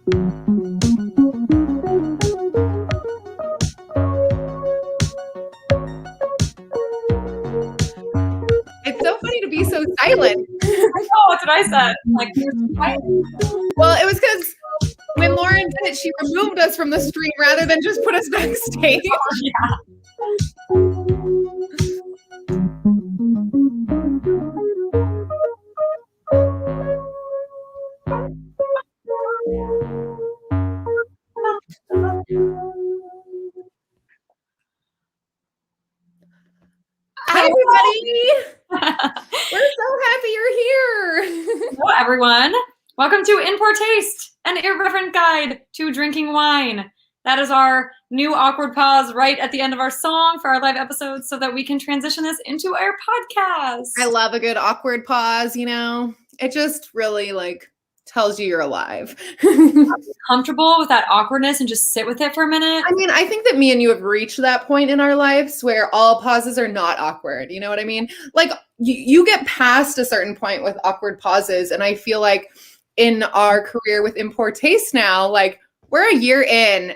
It's so funny to be so silent. I know, that's what I said. Like, well, it was because when Lauren did it, she removed us from the stream rather than just put us backstage. Yeah. Hi, everybody. We're so happy you're here. Hello, everyone. Welcome to In Poor Taste, an irreverent guide to drinking wine. That is our new awkward pause right at the end of our song for our live episodes so that we can transition this into our podcast. I love a good awkward pause, you know? It just really, tells you you're alive. Comfortable with that awkwardness and just sit with it for a minute. I mean, I think that me and you have reached that point in our lives where all pauses are not awkward. You know what I mean? Like, you get past a certain point with awkward pauses, and I feel like in our career with In Poor Taste now, we're a year in,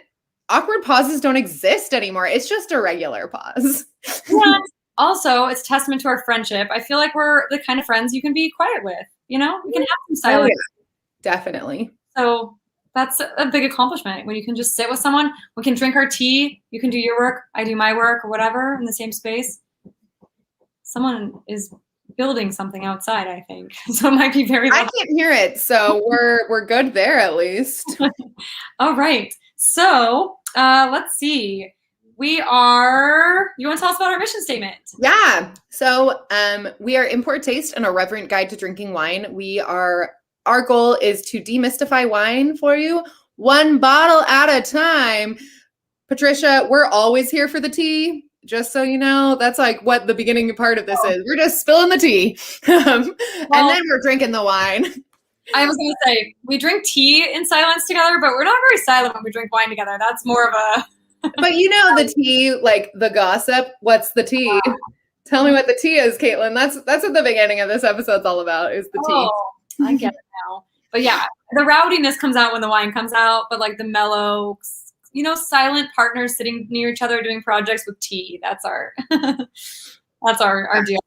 awkward pauses don't exist anymore. It's just a regular pause. Yeah. Also, it's testament to our friendship. I feel like we're the kind of friends you can be quiet with. You know, we can have some silence. Oh, yeah. Definitely. So that's a big accomplishment when you can just sit with someone. We can drink our tea. You can do your work. I do my work or whatever in the same space. Someone is building something outside, I think. So it might be very I can't hear it. So we're good there at least. All right. So let's see. You want to tell us about our mission statement? Yeah. So we are In Poor Taste, an irreverent guide to drinking wine. Our goal is to demystify wine for you, one bottle at a time. Patricia, we're always here for the tea. Just so you know, that's what the beginning part of this is. We're just spilling the tea. And then we're drinking the wine. I was going to say, we drink tea in silence together, but we're not very silent when we drink wine together. That's more of a... But you know the tea, the gossip. What's the tea? Tell me what the tea is, Caitlin. That's what the beginning of this episode's all about, is the tea. I get it now. But yeah, the rowdiness comes out when the wine comes out, but the mellow, silent partners sitting near each other doing projects with tea. That's our our deal.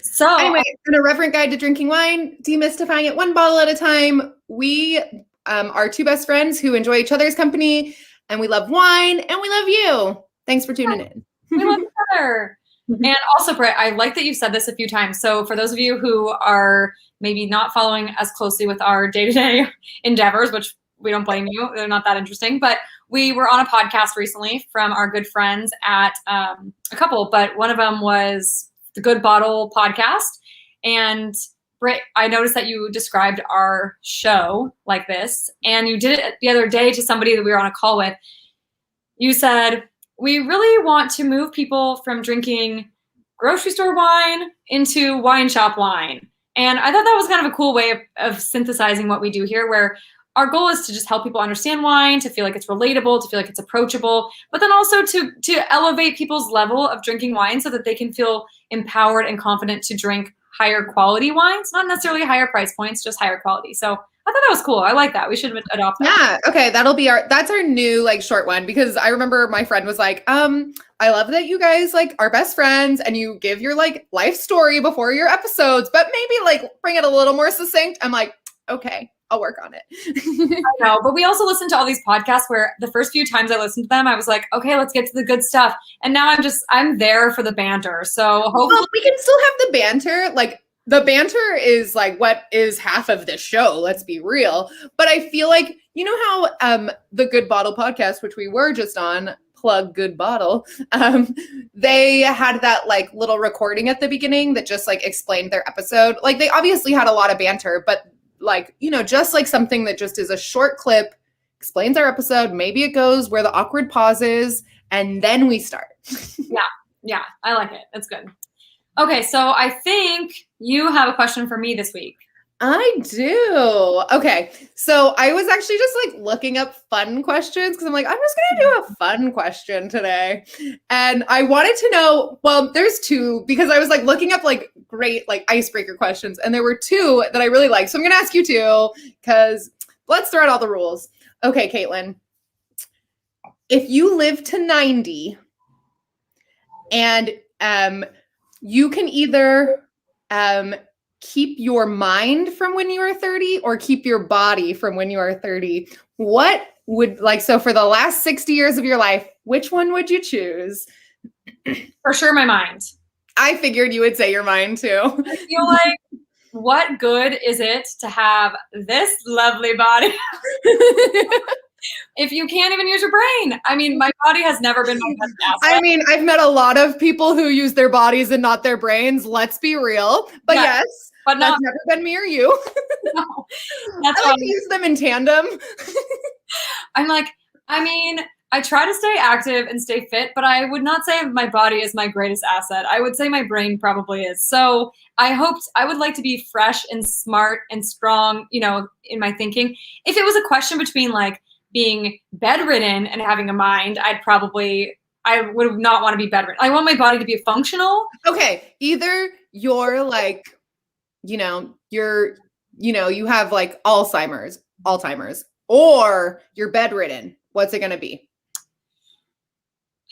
So anyway, an irreverent guide to drinking wine, demystifying it one bottle at a time. We are two best friends who enjoy each other's company, and we love wine, and we love you. Thanks for tuning in. We love each other. And also, Britt, I like that you've said this a few times. So for those of you who are maybe not following as closely with our day-to-day endeavors, which we don't blame you, they're not that interesting, but we were on a podcast recently from our good friends at a couple, but one of them was the Good Bottle podcast. And Britt, I noticed that you described our show like this, and you did it the other day to somebody that we were on a call with. You said, we really want to move people from drinking grocery store wine into wine shop wine. And I thought that was kind of a cool way of synthesizing what we do here, where our goal is to just help people understand wine, to feel like it's relatable, to feel like it's approachable, but then also to elevate people's level of drinking wine so that they can feel empowered and confident to drink higher quality wines, not necessarily higher price points, just higher quality. So I thought that was cool. I like that. We should adopt that. Yeah. Okay. That's our new short one, because I remember my friend was like, I love that you guys are best friends and you give your life story before your episodes, but maybe bring it a little more succinct. I'm like, okay, I'll work on it. I know, but we also listen to all these podcasts where the first few times I listened to them, I was like, okay, let's get to the good stuff. And now I'm there for the banter. So hopefully we can still have the banter. The banter is what is half of the show, let's be real. But I feel like, you know how the Good Bottle podcast, which we were just on, plug Good Bottle, they had that little recording at the beginning that just explained their episode. They obviously had a lot of banter, but just something that just is a short clip, explains our episode. Maybe it goes where the awkward pause is, and then we start. Yeah, I like it. That's good. Okay, so I think you have a question for me this week. I do. Okay. So I was actually just looking up fun questions because I'm I'm just going to do a fun question today. And I wanted to know, well, there's two, because I was looking up great icebreaker questions, and there were two that I really liked. So I'm going to ask you two because let's throw out all the rules. Okay, Caitlin. If you live to 90 and you can either keep your mind from when you are 30 or keep your body from when you are 30, what would so for the last 60 years of your life, which one would you choose? For sure, my mind. I figured you would say your mind too. I feel like, what good is it to have this lovely body if you can't even use your brain? I mean, my body has never been my best asset. I mean, I've met a lot of people who use their bodies and not their brains. Let's be real. But yes, but that's never been me or you. No, that's I like to use them in tandem. I'm like, I mean, I try to stay active and stay fit, but I would not say my body is my greatest asset. I would say my brain probably is. So I would like to be fresh and smart and strong, in my thinking. If it was a question between like being bedridden and having a mind, I would not want to be bedridden. I want my body to be functional. Okay. Either you're like, you have like Alzheimer's, or you're bedridden. What's it going to be?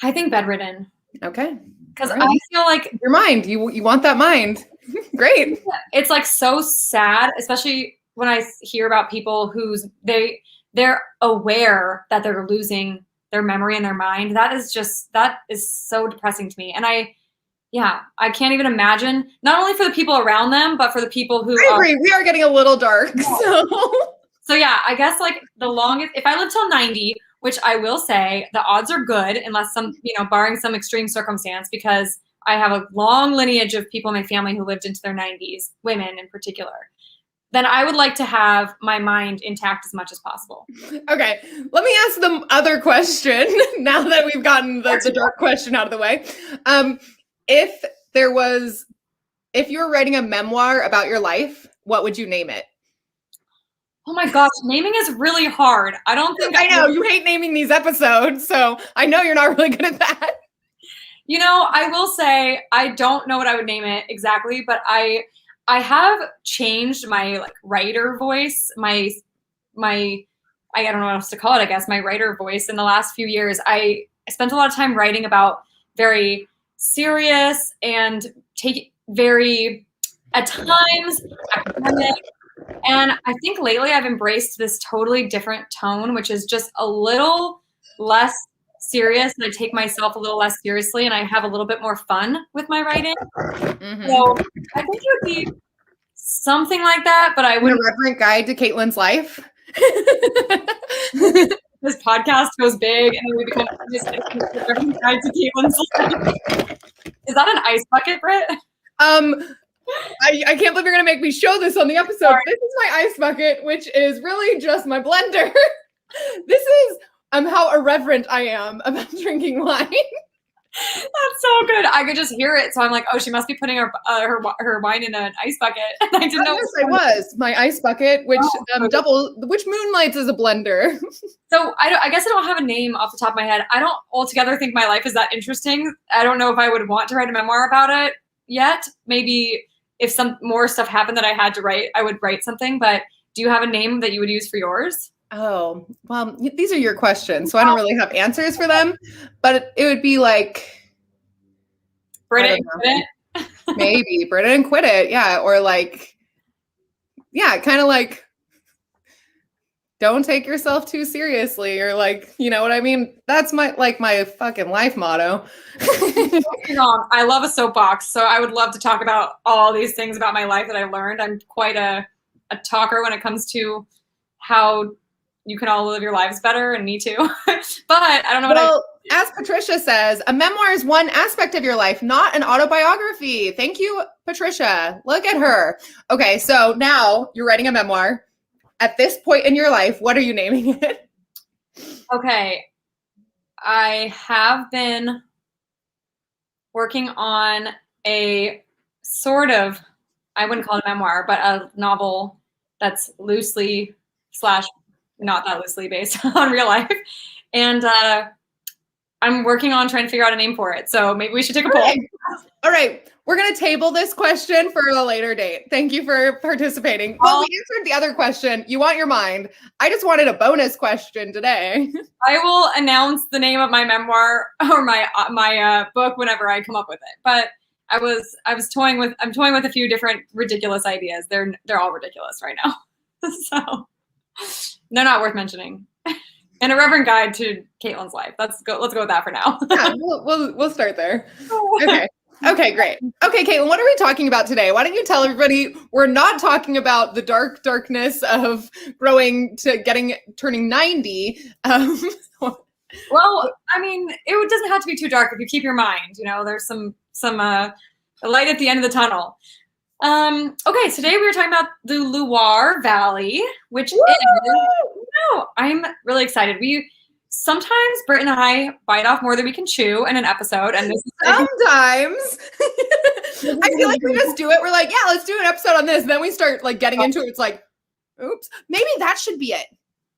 I think bedridden. Okay. Because I feel like your mind, you want that mind. Great. It's like so sad, especially when I hear about people they're aware that they're losing their memory and their mind. That is so depressing to me. And I can't even imagine, not only for the people around them, but for the people who I agree. We are getting a little dark. So yeah, I guess like the longest, if I live till 90, which I will say the odds are good unless barring some extreme circumstance, because I have a long lineage of people in my family who lived into their 90s, women in particular, then I would like to have my mind intact as much as possible. Okay, let me ask the other question now that we've gotten the dark question out of the way. If you were writing a memoir about your life, what would you name it? Oh my gosh, naming is really hard. I don't think I know you hate naming these episodes, so I know you're not really good at that. I will say I don't know what I would name it exactly, but I have changed my like writer voice, my I don't know what else to call it, I guess, my writer voice in the last few years. I spent a lot of time writing about very serious and very, at times, academic. And I think lately I've embraced this totally different tone, which is just a little less serious, and I take myself a little less seriously, and I have a little bit more fun with my writing. Mm-hmm. So I think it would be something like that, but I would. A reverent guide to Caitlin's life. This podcast goes big, and then we become this reverent guide to Caitlin's life. Is that an ice bucket, Britt? I can't believe you're going to make me show this on the episode. Sorry. This is my ice bucket, which is really just my blender. This is how irreverent I am about drinking wine. That's so good. I could just hear it. So I'm like, oh, she must be putting her wine in an ice bucket. And I didn't know. Yes, I was. My ice bucket, which which moonlights as a blender. So I guess I don't have a name off the top of my head. I don't altogether think my life is that interesting. I don't know if I would want to write a memoir about it yet. Maybe if some more stuff happened that I had to write, I would write something. But do you have a name that you would use for yours? Oh, well, these are your questions, so I don't really have answers for them. But it would be like Britta and Quit It. Maybe Britta and Quit It, yeah, or like, yeah, kind of like, don't take yourself too seriously, or like, you know what I mean? That's my fucking life motto. I love a soapbox, so I would love to talk about all these things about my life that I learned. I'm quite a talker when it comes to how you can all live your lives better, and me too. But I don't know what as Patricia says, a memoir is one aspect of your life, not an autobiography. Thank you, Patricia. Look at her. Okay, so now you're writing a memoir. At this point in your life, what are you naming it? Okay. I have been working on a sort of, I wouldn't call it a memoir, but a novel that's loosely / not that loosely based on real life. And I'm working on trying to figure out a name for it. So maybe we should take a poll. All right. We're going to table this question for a later date. Thank you for participating. Well, we answered the other question. You want your mind. I just wanted a bonus question today. I will announce the name of my memoir or my book whenever I come up with it. But I'm toying with a few different ridiculous ideas. They're all ridiculous right now. So they're not worth mentioning. And a Reverend Guide to Caitlin's life. Let's go with that for now. Yeah, we'll start there. Okay, great. Okay, Caitlin, what are we talking about today? Why don't you tell everybody we're not talking about the darkness of turning 90. Well, I mean, it doesn't have to be too dark if you keep your mind. There's some light at the end of the tunnel. Okay, today we were talking about the Loire Valley, which I'm really excited. Sometimes Britt and I bite off more than we can chew in an episode, and this is sometimes I feel like we just do it. We're like, yeah, let's do an episode on this. And then we start like getting into it. It's like, oops, maybe that should be it.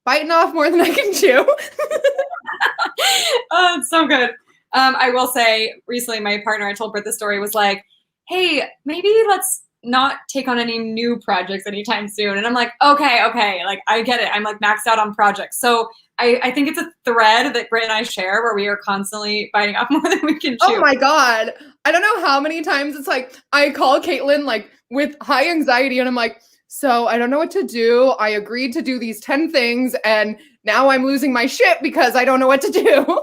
Biting off more than I can chew. Oh, it's so good. I will say recently my partner, I told Britt the story, was like, hey, maybe let's not take on any new projects anytime soon. And I'm like, okay. Like, I get it. I'm like maxed out on projects. So I think it's a thread that Britt and I share where we are constantly biting off more than we can chew. Oh my God. I don't know how many times it's like, I call Caitlin like with high anxiety and I'm like, so I don't know what to do. I agreed to do these 10 things and now I'm losing my shit because I don't know what to do.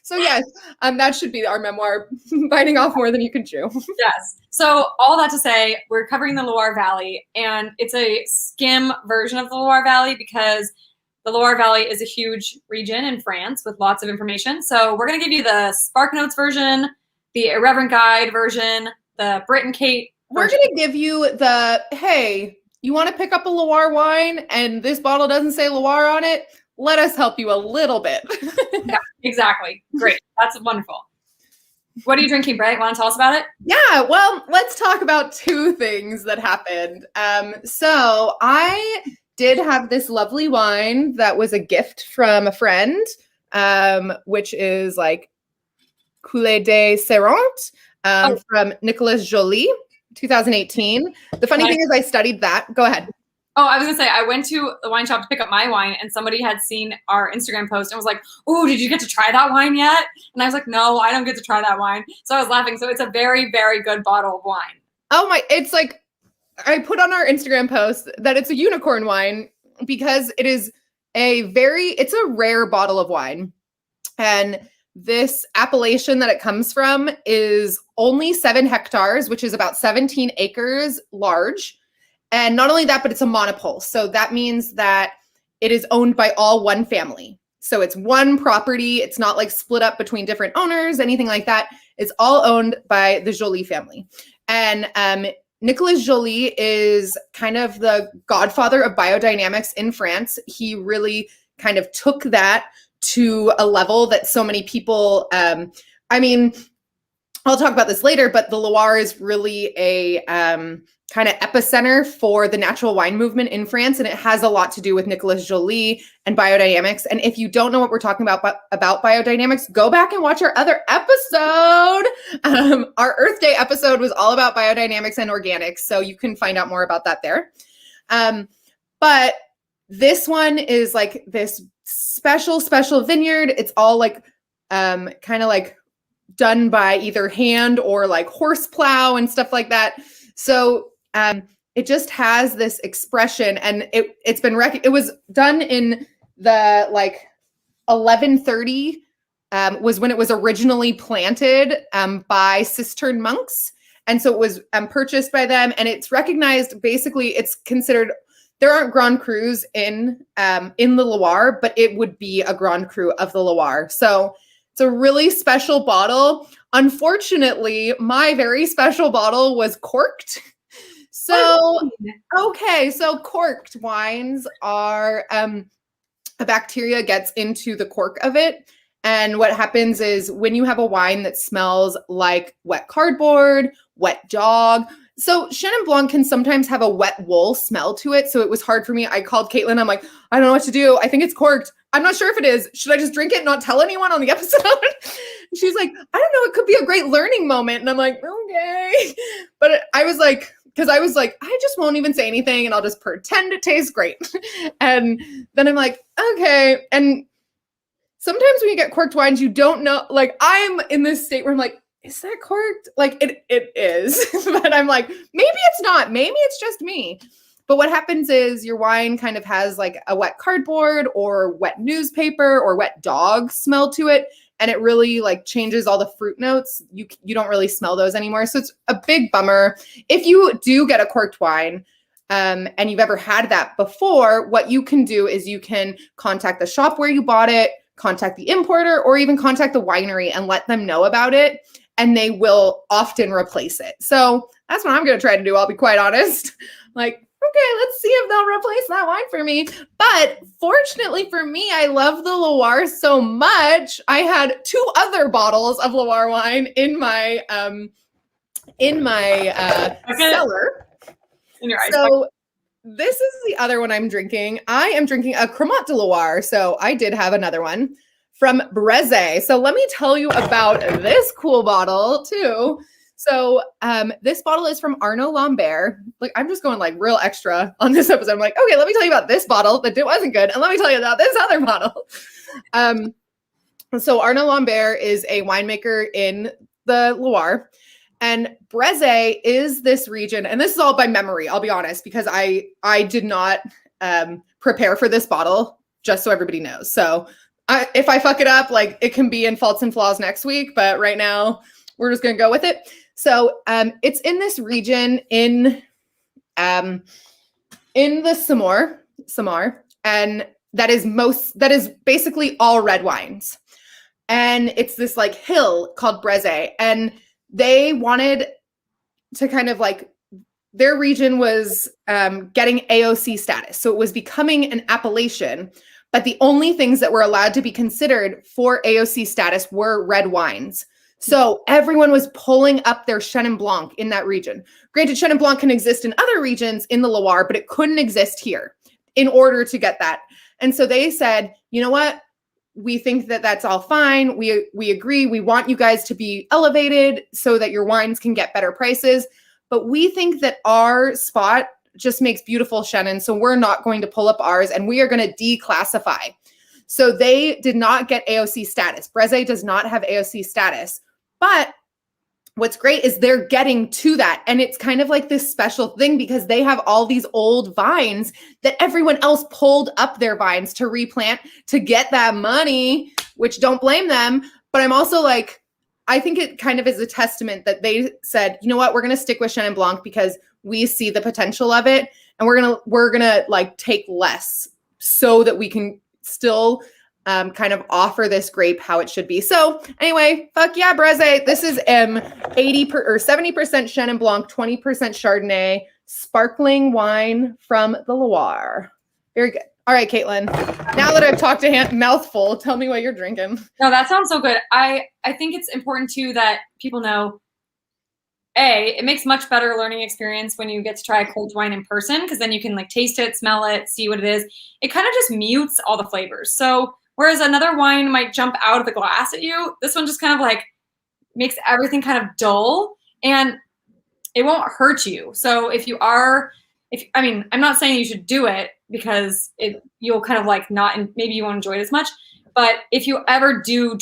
So yes, that should be our memoir, biting off more than you can chew. Yes. So all that to say, we're covering the Loire Valley, and it's a skim version of the Loire Valley because the Loire Valley is a huge region in France with lots of information. So we're going to give you the Spark Notes version, the Irreverent Guide version, the Britt and Kate version. We're going to give you the, hey, you want to pick up a Loire wine and this bottle doesn't say Loire on it? Let us help you a little bit. Yeah, exactly. Great. That's wonderful. What are you drinking, Britt? Want to tell us about it? Yeah, well, let's talk about two things that happened. So I did have this lovely wine that was a gift from a friend, which is like Coulée de Serrant from Nicolas Joly, 2018. The funny thing is I studied that. Go ahead. Oh, I was going to say, I went to the wine shop to pick up my wine, and somebody had seen our Instagram post and was like, oh, did you get to try that wine yet? And I was like, no, I don't get to try that wine. So I was laughing. So it's a very, very good bottle of wine. Oh my, it's like, I put on our Instagram post that it's a unicorn wine because it's a rare bottle of wine. And this appellation that it comes from is only 7 hectares, which is about 17 acres large. And not only that, but it's a monopole. So that means that it is owned by all one family. So it's one property. It's not like split up between different owners, anything like that. It's all owned by the Joly family. And Nicolas Joly is kind of the godfather of biodynamics in France. He really kind of took that to a level that so many people, I mean, I'll talk about this later, but the Loire is really a kind of epicenter for the natural wine movement in France. And it has a lot to do with Nicolas Joly and biodynamics. And if you don't know what we're talking about biodynamics, go back and watch our other episode. Our Earth Day episode was all about biodynamics and organics. So you can find out more about that there. But this one is like this special vineyard. It's all like kind of like done by either hand or like horse plow and stuff like that. So it just has this expression, and it was done in the like 1130 was when it was originally planted by Cistercian monks. And so it was purchased by them, and it's recognized, basically it's considered, there aren't Grand Crus in the Loire, but it would be a Grand Cru of the Loire. So it's a really special bottle. Unfortunately, my very special bottle was corked. So, okay, so corked wines are, a bacteria gets into the cork of it. And what happens is when you have a wine that smells like wet cardboard, wet dog. So Chenin Blanc can sometimes have a wet wool smell to it. So it was hard for me. I called Caitlin. I'm like, I don't know what to do. I think it's corked. I'm not sure if it is. Should I just drink it and not tell anyone on the episode? And she's like, I don't know. It could be a great learning moment. And I'm like, okay. But I was like, because I was like, I just won't even say anything and I'll just pretend it tastes great. And then I'm like, okay. And sometimes when you get corked wines, you don't know, like I'm in this state where I'm like, is that corked? Like it is. But I'm like, maybe it's not. Maybe it's just me. But what happens is your wine kind of has like a wet cardboard or wet newspaper or wet dog smell to it. And it really like changes all the fruit notes. You don't really smell those anymore. So it's a big bummer. If you do get a corked wine and you've ever had that before, what you can do is you can contact the shop where you bought it, contact the importer, or even contact the winery and let them know about it. And they will often replace it. So that's what I'm going to try to do. I'll be quite honest. Like, okay, let's see if they'll replace that wine for me. But fortunately for me, I love the Loire so much. I had 2 other bottles of Loire wine in my cellar. In your ice So this is the other one I'm drinking. I am drinking a Cremant de Loire. So I did have another one from Breze. So let me tell you about this cool bottle too. So this bottle is from Arnaud Lambert. Like I'm just going like real extra on this episode. I'm like, okay, let me tell you about this bottle that wasn't good. And let me tell you about this other bottle. So Arnaud Lambert is a winemaker in the Loire. And Breze is this region, and this is all by memory, I'll be honest, because I did not prepare for this bottle, just so everybody knows. So if I fuck it up, like it can be in faults and flaws next week, but right now we're just going to go with it. So it's in this region in the Samar, and that is basically all red wines. And it's this like hill called Breze, and they wanted to kind of like, their region was getting AOC status. So it was becoming an appellation, but the only things that were allowed to be considered for AOC status were red wines. So everyone was pulling up their Chenin Blanc in that region. Granted, Chenin Blanc can exist in other regions in the Loire, but it couldn't exist here in order to get that. And so they said, you know what? We think that that's all fine. We agree. We want you guys to be elevated so that your wines can get better prices. But we think that our spot just makes beautiful Chenin. So we're not going to pull up ours and we are going to declassify. So they did not get AOC status. Breze does not have AOC status. But what's great is they're getting to that. And it's kind of like this special thing because they have all these old vines that everyone else pulled up their vines to replant to get that money, which don't blame them. But I'm also like, I think it kind of is a testament that they said, you know what, we're going to stick with Chenin Blanc because we see the potential of it. And we're going to like take less so that we can still kind of offer this grape how it should be. So anyway, fuck yeah, Breze. This is 70% Chenin Blanc, 20% Chardonnay, sparkling wine from the Loire. Very good. All right, Caitlin. Now that I've talked a mouthful, tell me what you're drinking. No, that sounds so good. I think it's important too that people know, it makes much better learning experience when you get to try a cold wine in person, because then you can like taste it, smell it, see what it is. It kind of just mutes all the flavors. So whereas another wine might jump out of the glass at you, this one just kind of like makes everything kind of dull and it won't hurt you. So I'm not saying you should do it because you'll kind of like not, and maybe you won't enjoy it as much. But if you ever do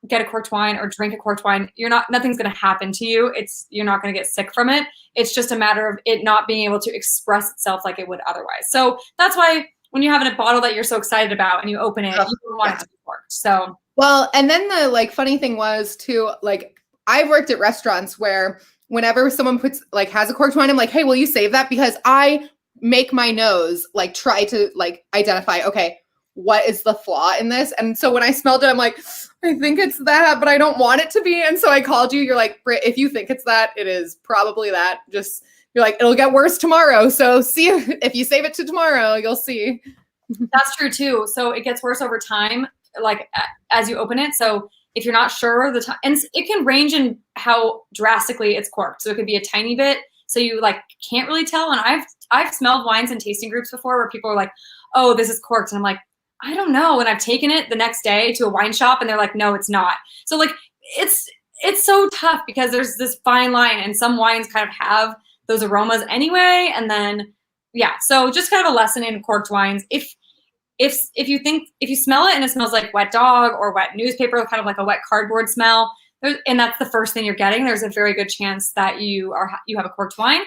get a corked wine or drink a corked wine, nothing's going to happen to you. You're not going to get sick from it. It's just a matter of it not being able to express itself like it would otherwise. So that's why when you have a bottle that you're so excited about and you open it, you don't want it to be corked. So well, and then the like funny thing was too, like I've worked at restaurants where whenever someone has a corked wine, I'm like, hey, will you save that? Because I make my nose like try to like identify, okay, what is the flaw in this? And so when I smelled it, I'm like, I think it's that, but I don't want it to be. And so I called you. You're like, Britt, if you think it's that, it is probably that. You're like, it'll get worse tomorrow. So see if you save it to tomorrow, you'll see. That's true too. So it gets worse over time, like as you open it. So if you're not sure the time, and it can range in how drastically it's corked. So it could be a tiny bit. So you like can't really tell. And I've smelled wines in tasting groups before where people are like, oh, this is corked. And I'm like, I don't know. And I've taken it the next day to a wine shop and they're like, no, it's not. So like, it's so tough because there's this fine line and some wines kind of have those aromas anyway. And then, yeah. So just kind of a lesson in corked wines. If you smell it and it smells like wet dog or wet newspaper, kind of like a wet cardboard smell, and that's the first thing you're getting, there's a very good chance that you have a corked wine,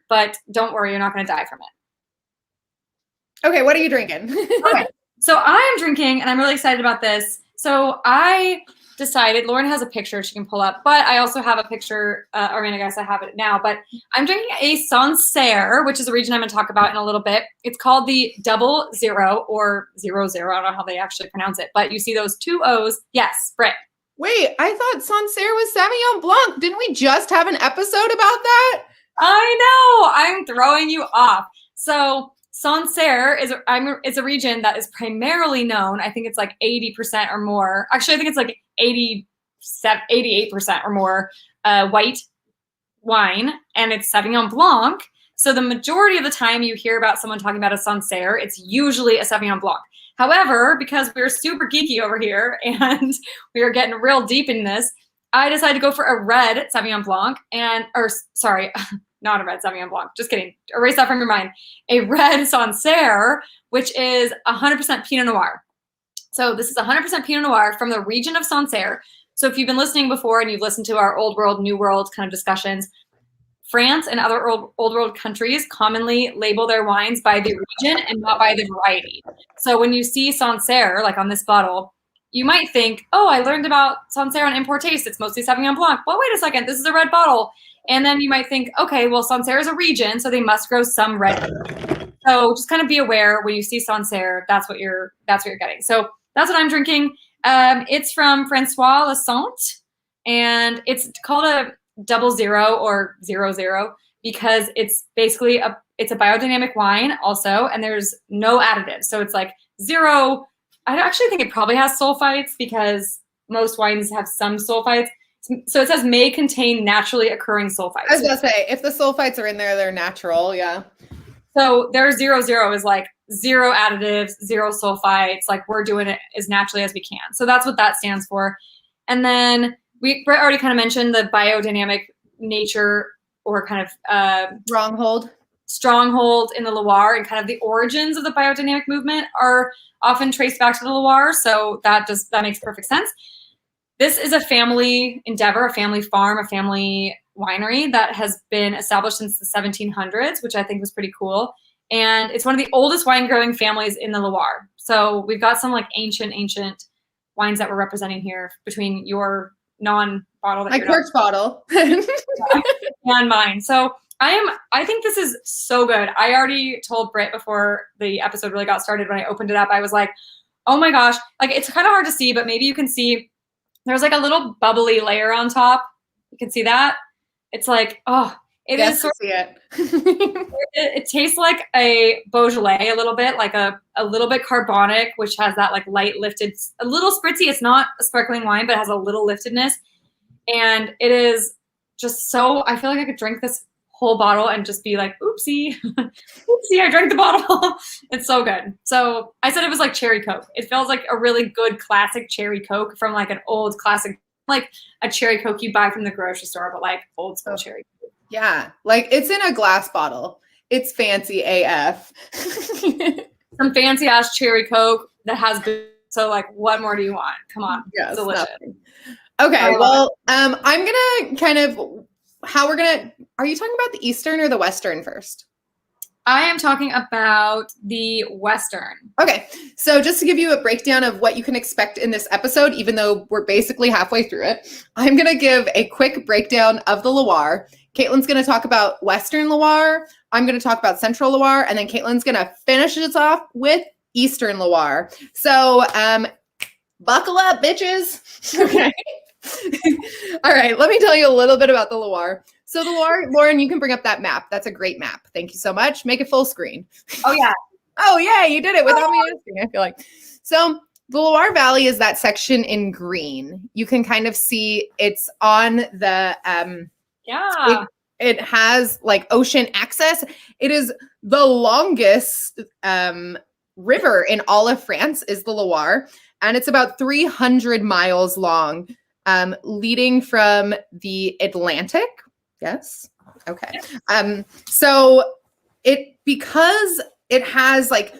but don't worry, you're not going to die from it. Okay. What are you drinking? Okay. So I'm drinking, and I'm really excited about this. So I decided, Lauren has a picture she can pull up, but I also have a picture, I guess I have it now, but I'm drinking a Sancerre, which is a region I'm going to talk about in a little bit. It's called the 00 or 00. I don't know how they actually pronounce it, but you see those 2 O's. Yes, Britt. Wait, I thought Sancerre was Sauvignon Blanc. Didn't we just have an episode about that? I know, I'm throwing you off. So Sancerre is a region that is primarily known, I think it's like 80% or more. Actually, I think it's like 88% or more white wine, and it's Sauvignon Blanc. So the majority of the time you hear about someone talking about a Sancerre, it's usually a Sauvignon Blanc. However, because we're super geeky over here and we are getting real deep in this, I decided to go for a red Sauvignon Blanc not a red Sauvignon Blanc, just kidding. Erase that from your mind. A red Sancerre, which is 100% Pinot Noir. So this is 100% Pinot Noir from the region of Sancerre. So if you've been listening before and you've listened to our old world, new world kind of discussions, France and other old world countries commonly label their wines by the region and not by the variety. So when you see Sancerre, like on this bottle, you might think, oh, I learned about Sancerre on Import Taste. It's mostly Sauvignon Blanc. Well, wait a second. This is a red bottle. And then you might think, okay, well, Sancerre is a region, so they must grow some red. So just kind of be aware when you see Sancerre, that's what you're getting. So that's what I'm drinking. It's from Francois Lassant, and it's called a 00 or 00 because it's basically it's a biodynamic wine also, and there's no additives. So it's like 0. I actually think it probably has sulfites because most wines have some sulfites. So it says may contain naturally occurring sulfites. I was gonna say, if the sulfites are in there, they're natural, yeah. So their 00 is like 0 additives, 0 sulfites. Like we're doing it as naturally as we can. So that's what that stands for. And then Brett already kind of mentioned the biodynamic nature or kind of stronghold in the Loire, and kind of the origins of the biodynamic movement are often traced back to the Loire. So that makes perfect sense. This is a family endeavor, a family farm, a family winery that has been established since the 1700s, which I think was pretty cool. And it's one of the oldest wine growing families in the Loire. So we've got some like ancient wines that we're representing here between your non-bottle. My corked bottle. And mine. So I think this is so good. I already told Britt before the episode really got started, when I opened it up, I was like, oh my gosh, like it's kind of hard to see, but maybe you can see there's like a little bubbly layer on top. You can see that. It's like, oh, it is. See it. It tastes like a Beaujolais a little bit, like a little bit carbonic, which has that like light lifted, a little spritzy. It's not a sparkling wine, but it has a little liftedness. And it is just so, I feel like I could drink this whole bottle and just be like, oopsie, I drank the bottle. It's so good. So I said it was like cherry Coke. It feels like a really good classic cherry Coke from like an old classic, like a cherry Coke you buy from the grocery store, but like old school cherry Coke. Yeah, like it's in a glass bottle. It's fancy AF. Some fancy ass cherry Coke that has good. So like, what more do you want? Come on. Yes, delicious. Nothing. Okay, well, I'm gonna kind of are you talking about the Eastern or the Western first? I am talking about the Western. Okay, so just to give you a breakdown of what you can expect in this episode, even though we're basically halfway through it, I'm going to give a quick breakdown of the Loire. Caitlin's going to talk about Western Loire. I'm going to talk about Central Loire, and then Caitlin's going to finish us off with Eastern Loire. So buckle up, bitches. Okay. All right, let me tell you a little bit about the Loire. So the Loire, Lauren, you can bring up that map. That's a great map. Thank you so much. Make it full screen. Oh, yeah. Oh, yeah, you did it without me asking, I feel like. So the Loire Valley is that section in green. You can kind of see it's on the it has like ocean access. It is the longest river in all of France is the Loire, and it's about 300 miles long, leading from the Atlantic. Yes. Okay. So because it has like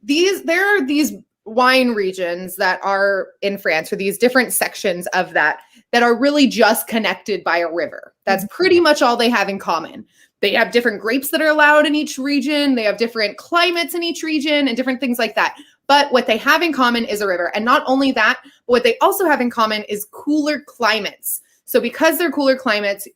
there are these wine regions that are in France, or these different sections of that are really just connected by a river. That's pretty much all they have in common. They have different grapes that are allowed in each region. They have different climates in each region and different things like that. But what they have in common is a river. And not only that, but what they also have in common is cooler climates. So because they're cooler climates,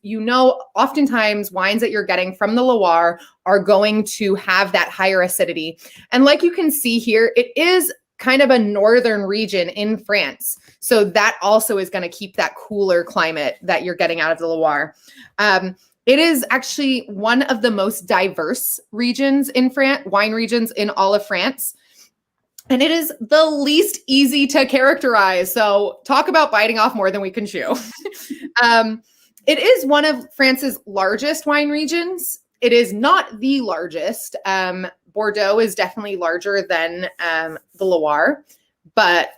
oftentimes wines that you're getting from the Loire are going to have that higher acidity. And like you can see here, it is kind of a northern region in France. So that also is going to keep that cooler climate that you're getting out of the Loire. It is actually one of the most diverse regions in France, wine regions in all of France. And it is the least easy to characterize. So talk about biting off more than we can chew. It is one of France's largest wine regions. It is not the largest. Bordeaux is definitely larger than the Loire. But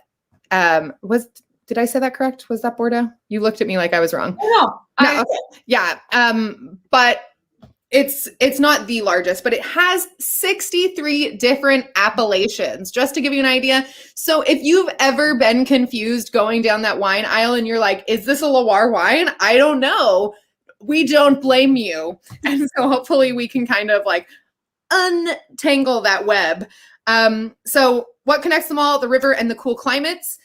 did I say that correct? Was that Bordeaux? You looked at me like I was wrong. No. Okay. Yeah. But it's not the largest, but it has 63 different appellations, just to give you an idea. So if you've ever been confused going down that wine aisle and you're like, is this a Loire wine? I don't know. We don't blame you. And so hopefully we can kind of like untangle that web. So what connects them all? The river and the cool climates.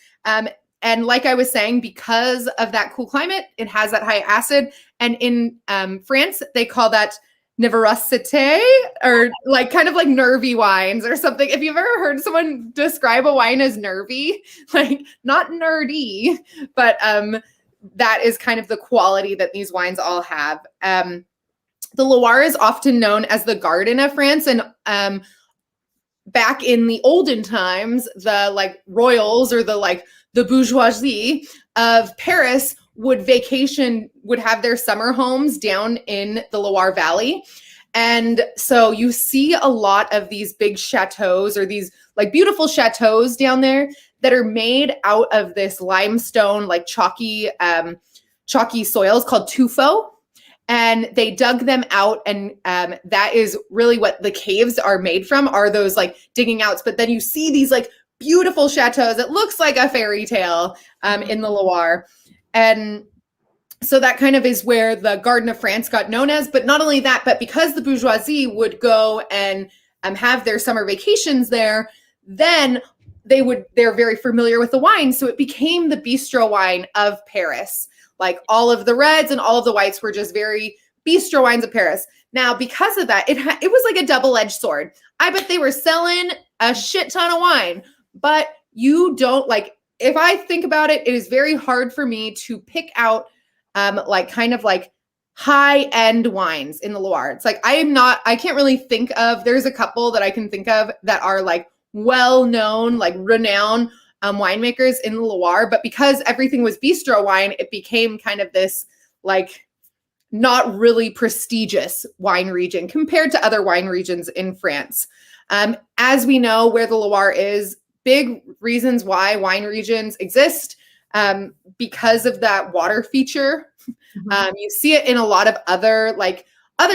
And like I was saying, because of that cool climate, it has that high acid. And in France, they call that nervosité, or like kind of like nervy wines or something. If you've ever heard someone describe a wine as nervy, like not nerdy, but that is kind of the quality that these wines all have. The Loire is often known as the garden of France. And back in the olden times, the like royals or the bourgeoisie of Paris would have their summer homes down in the Loire Valley. And so you see a lot of these big chateaus, or these like beautiful chateaus down there that are made out of this limestone, like chalky soils called tuffeau. And they dug them out, and that is really what the caves are made from, are those like digging outs. But then you see these like beautiful chateaus. It looks like a fairy tale in the Loire. And so that kind of is where the Garden of France got known as. But not only that, but because the bourgeoisie would go and have their summer vacations there, then they're very familiar with the wine. So it became the bistro wine of Paris. Like all of the reds and all of the whites were just very bistro wines of Paris. Now, because of that, it was like a double-edged sword. I bet they were selling a shit ton of wine, but you don't like, if I think about it, it is very hard for me to pick out like kind of like high-end wines in the Loire. It's like, I can't really think of, there's a couple that I can think of that are like well-known, like renowned winemakers in the Loire, but because everything was bistro wine, it became kind of this like not really prestigious wine region compared to other wine regions in France. As we know, where the Loire is, big reasons why wine regions exist, because of that water feature. Mm-hmm. You see it in a lot of other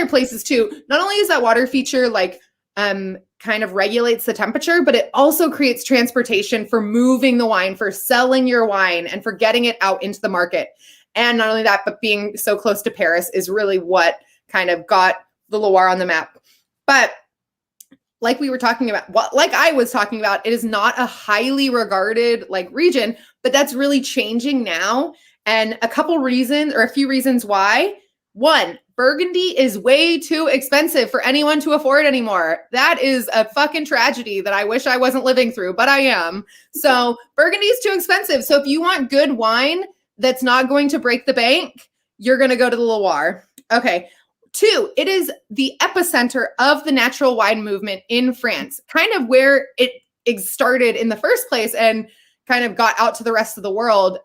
places too. Not only is that water feature like kind of regulates the temperature, but it also creates transportation for moving the wine, for selling your wine, and for getting it out into the market. And not only that, but being so close to Paris is really what kind of got the Loire on the map. But like I was talking about, it is not a highly regarded like region, but that's really changing now. And a few reasons why. One, Burgundy is way too expensive for anyone to afford anymore. That is a fucking tragedy that I wish I wasn't living through, but I am. So Burgundy is too expensive. So if you want good wine that's not going to break the bank, you're going to go to the Loire. Okay. 2, it is the epicenter of the natural wine movement in France, kind of where it started in the first place and kind of got out to the rest of the world,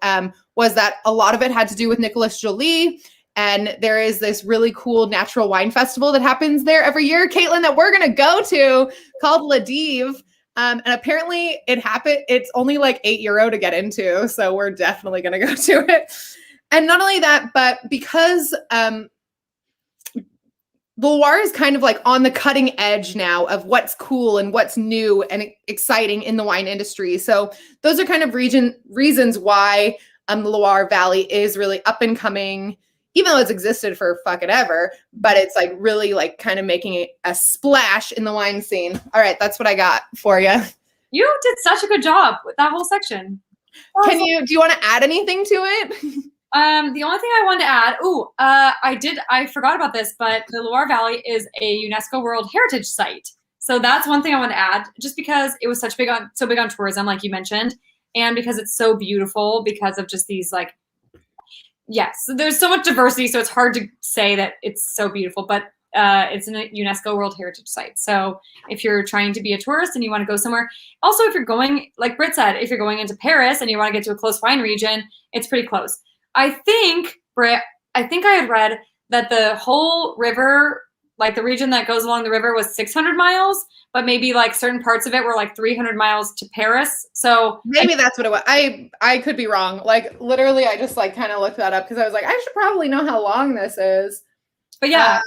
was that a lot of it had to do with Nicolas Joly. And there is this really cool natural wine festival that happens there every year, Caitlin, that we're going to go to, called La Dive. And apparently it happened. It's only like €8 to get into. So we're definitely going to go to it. And not only that, but because Loire is kind of like on the cutting edge now of what's cool and what's new and exciting in the wine industry. So those are kind of reasons why the Loire Valley is really up and coming, even though it's existed for fucking ever, but it's like really like kind of making a splash in the wine scene. All right, that's what I got for you. You did such a good job with that whole section. Do you want to add anything to it? The only thing I wanted to add, I forgot about this, but the Loire Valley is a UNESCO World Heritage Site. So that's one thing I want to add, just because it was so big on tourism, like you mentioned, and because it's so beautiful because of just these like, yes, there's so much diversity, so it's hard to say that it's so beautiful, but it's a UNESCO World Heritage Site. So if you're trying to be a tourist and you want to go somewhere, also if you're going, like Britt said, if you're going into Paris and you want to get to a close wine region, it's pretty close. I think, Britt, I had read that the whole river, like the region that goes along the river, was 600 miles, but maybe like certain parts of it were like 300 miles to Paris. So maybe that's what it was. I could be wrong. Like literally, I just like kind of looked that up because I was like, I should probably know how long this is. But yeah,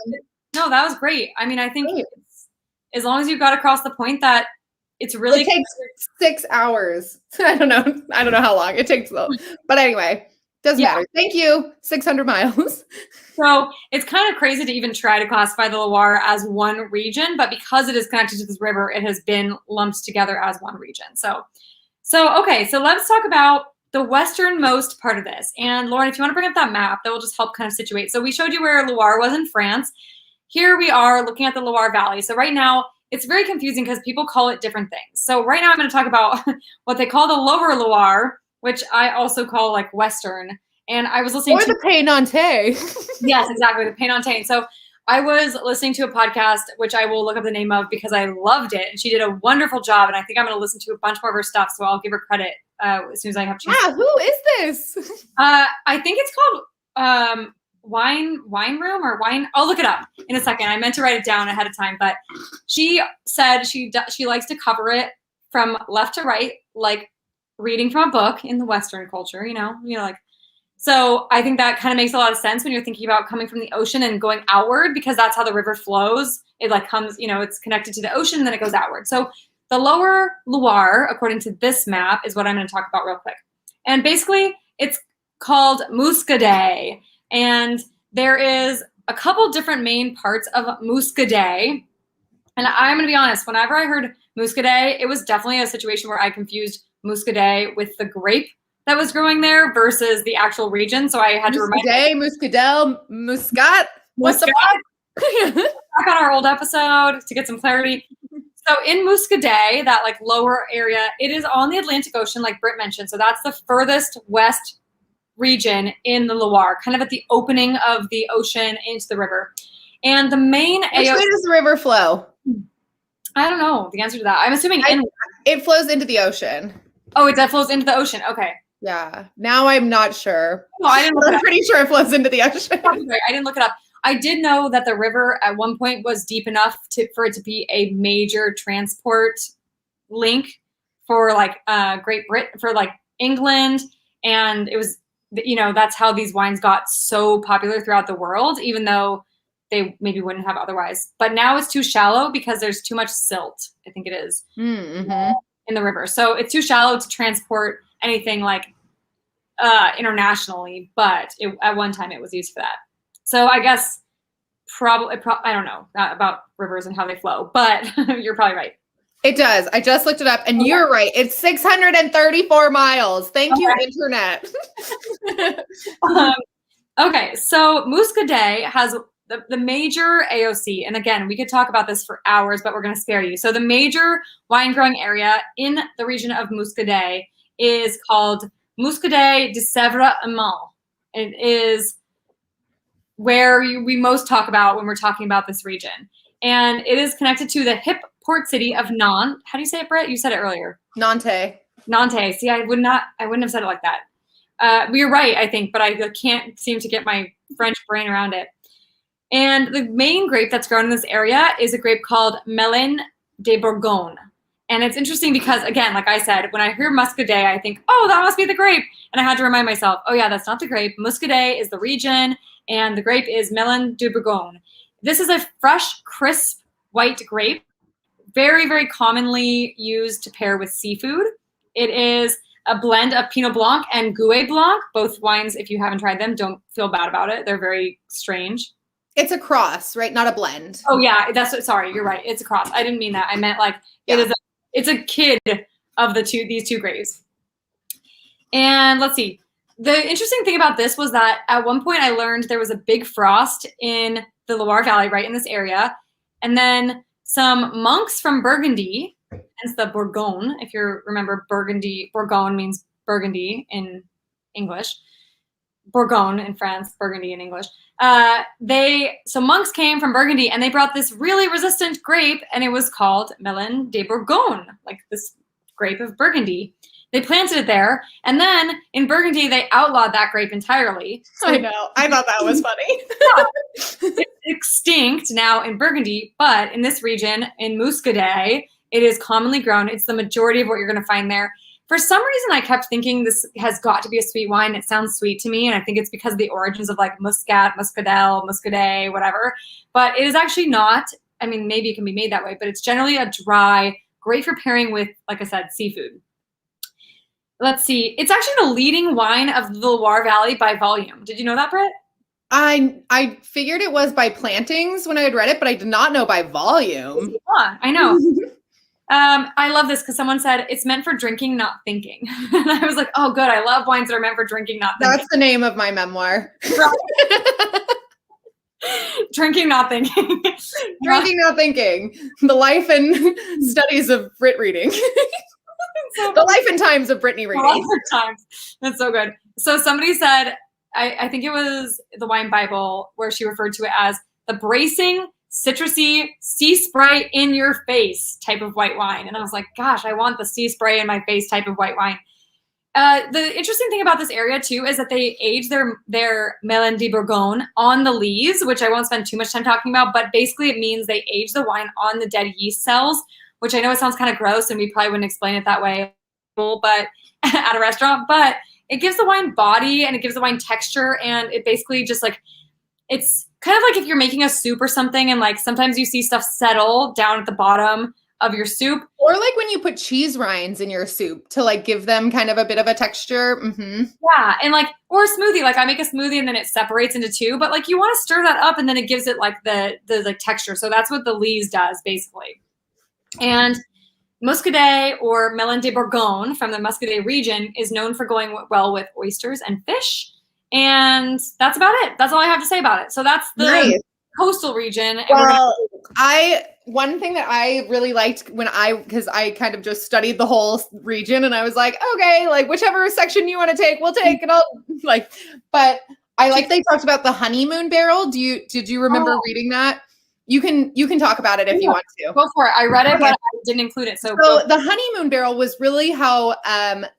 no, that was great. I mean, I think as long as you got across the point that it's really— It takes 6 hours. I don't know how long it takes though. But anyway. Doesn't matter. Thank you. 600 miles. So it's kind of crazy to even try to classify the Loire as one region, but because it is connected to this river, it has been lumped together as one region. So okay, so let's talk about the westernmost part of this. And Lauren, if you want to bring up that map, that will just help kind of situate. So we showed you where Loire was in France. Here we are looking at the Loire Valley. So right now, it's very confusing because people call it different things. So right now I'm going to talk about what they call the Lower Loire, which I also call like Western. And I was listening to the Pays Nantais. Yes, exactly, the Pays Nantais. So I was listening to a podcast, which I will look up the name of because I loved it. And she did a wonderful job. And I think I'm going to listen to a bunch more of her stuff. So I'll give her credit as soon as I have a chance. Yeah, who is this? I think it's called Wine Room or Wine. I'll look it up in a second. I meant to write it down ahead of time. But she said she likes to cover it from left to right, like reading from a book in the Western culture, you know, like, so I think that kind of makes a lot of sense when you're thinking about coming from the ocean and going outward, because that's how the river flows. It like comes, you know, it's connected to the ocean and then it goes outward. So the Lower Loire, according to this map, is what I'm going to talk about real quick. And basically it's called Muscadet. And there is a couple different main parts of Muscadet. And I'm going to be honest, whenever I heard Muscadet, it was definitely a situation where I confused Muscadet with the grape that was growing there versus the actual region. So I had to remind Muscadel, Muscat. What's the back on our old episode to get some clarity. So in Muscadet, that like lower area, it is on the Atlantic Ocean, like Britt mentioned. So that's the furthest west region in the Loire, kind of at the opening of the ocean into the river. And the main Which way does the river flow? I don't know the answer to that. I'm assuming it flows into the ocean. Oh, it flows into the ocean. Okay. Yeah. Now I'm not sure. No, I didn't. I'm pretty sure it flows into the ocean. I didn't look it up. I did know that the river at one point was deep enough for it to be a major transport link for like Great Britain, for like England, and it was, you know, that's how these wines got so popular throughout the world, even though they maybe wouldn't have otherwise. But now it's too shallow because there's too much silt, I think it is, in the river. So it's too shallow to transport anything like internationally, but at one time it was used for that. So I guess probably, I don't know about rivers and how they flow, but you're probably right. It does. I just looked it up, and you're right. It's 634 miles. Thank you, internet. Okay, so Muscadet has the major AOC, and again, we could talk about this for hours, but we're going to spare you. So the major wine growing area in the region of Muscadet is called Muscadet de Sèvres-Aumont. It is where we most talk about when we're talking about this region. And it is connected to the hip port city of Nantes. How do you say it, Brett? You said it earlier. Nantes. Nantes. See, I wouldn't have said it like that. You're right, I think, but I can't seem to get my French brain around it. And the main grape that's grown in this area is a grape called Melon de Bourgogne. And it's interesting because, again, like I said, when I hear Muscadet, I think, oh, that must be the grape. And I had to remind myself, oh, yeah, that's not the grape. Muscadet is the region, and the grape is Melon de Bourgogne. This is a fresh, crisp, white grape, very, very commonly used to pair with seafood. It is a blend of Pinot Blanc and Gouais Blanc. Both wines, if you haven't tried them, don't feel bad about it. They're very strange. It's a cross, right? Not a blend. Oh, yeah, sorry, you're right. It's a cross. I didn't mean that. I meant like it's a kid of these two grapes. And let's see. The interesting thing about this was that at one point I learned there was a big frost in the Loire Valley, right in this area. And then some monks from Burgundy, hence the Bourgogne, if you remember Burgundy, Bourgogne means Burgundy in English. Bourgogne in France, Burgundy in English. So monks came from Burgundy and they brought this really resistant grape, and it was called Melon de Bourgogne, like this grape of Burgundy. They planted it there, and then in Burgundy they outlawed that grape entirely. So, I know. I thought that was funny. It's extinct now in Burgundy, but in this region, in Muscadet, it is commonly grown. It's the majority of what you're going to find there. For some reason, I kept thinking this has got to be a sweet wine. It sounds sweet to me, and I think it's because of the origins of like Muscat, Muscadel, Muscadet, whatever. But it is actually not. I mean, maybe it can be made that way, but it's generally a dry, great for pairing with, like I said, seafood. Let's see. It's actually the leading wine of the Loire Valley by volume. Did you know that, Britt? I figured it was by plantings when I had read it, but I did not know by volume. Yeah, I know. I love this because someone said it's meant for drinking, not thinking. And I was like, oh, good. I love wines that are meant for drinking, not thinking. That's the name of my memoir. Drinking, not thinking. Drinking, not thinking. The life and studies of Brit reading. The life and times of Brittany reading. The life and times. That's so good. So somebody said, I think it was the Wine Bible, where she referred to it as the bracing, citrusy, sea spray in your face type of white wine. And I was like, gosh, I want the sea spray in my face type of white wine. The interesting thing about this area too is that they age their Melon de Bourgogne on the lees, which I won't spend too much time talking about, but basically it means they age the wine on the dead yeast cells, which I know it sounds kind of gross and we probably wouldn't explain it that way, but at a restaurant, but it gives the wine body and it gives the wine texture, and it basically just like, it's kind of like if you're making a soup or something and like sometimes you see stuff settle down at the bottom of your soup. Or like when you put cheese rinds in your soup to like give them kind of a bit of a texture. Mm-hmm. Yeah, and like, or a smoothie, like I make a smoothie and then it separates into two, but like you want to stir that up and then it gives it like the like texture. So that's what the lees does basically. And Muscadet or Melon de Bourgogne from the Muscadet region is known for going well with oysters and fish. And that's about it. That's all I have to say about it. So that's the coastal region. Well, one thing that I really liked because I kind of just studied the whole region and I was like, okay, like whichever section you want to take, we'll take it all. Like, but I like they talked about the honeymoon barrel. Did you remember reading that? You can talk about it if you want to. Go for it. I read it, but I didn't include it. So the honeymoon barrel was really how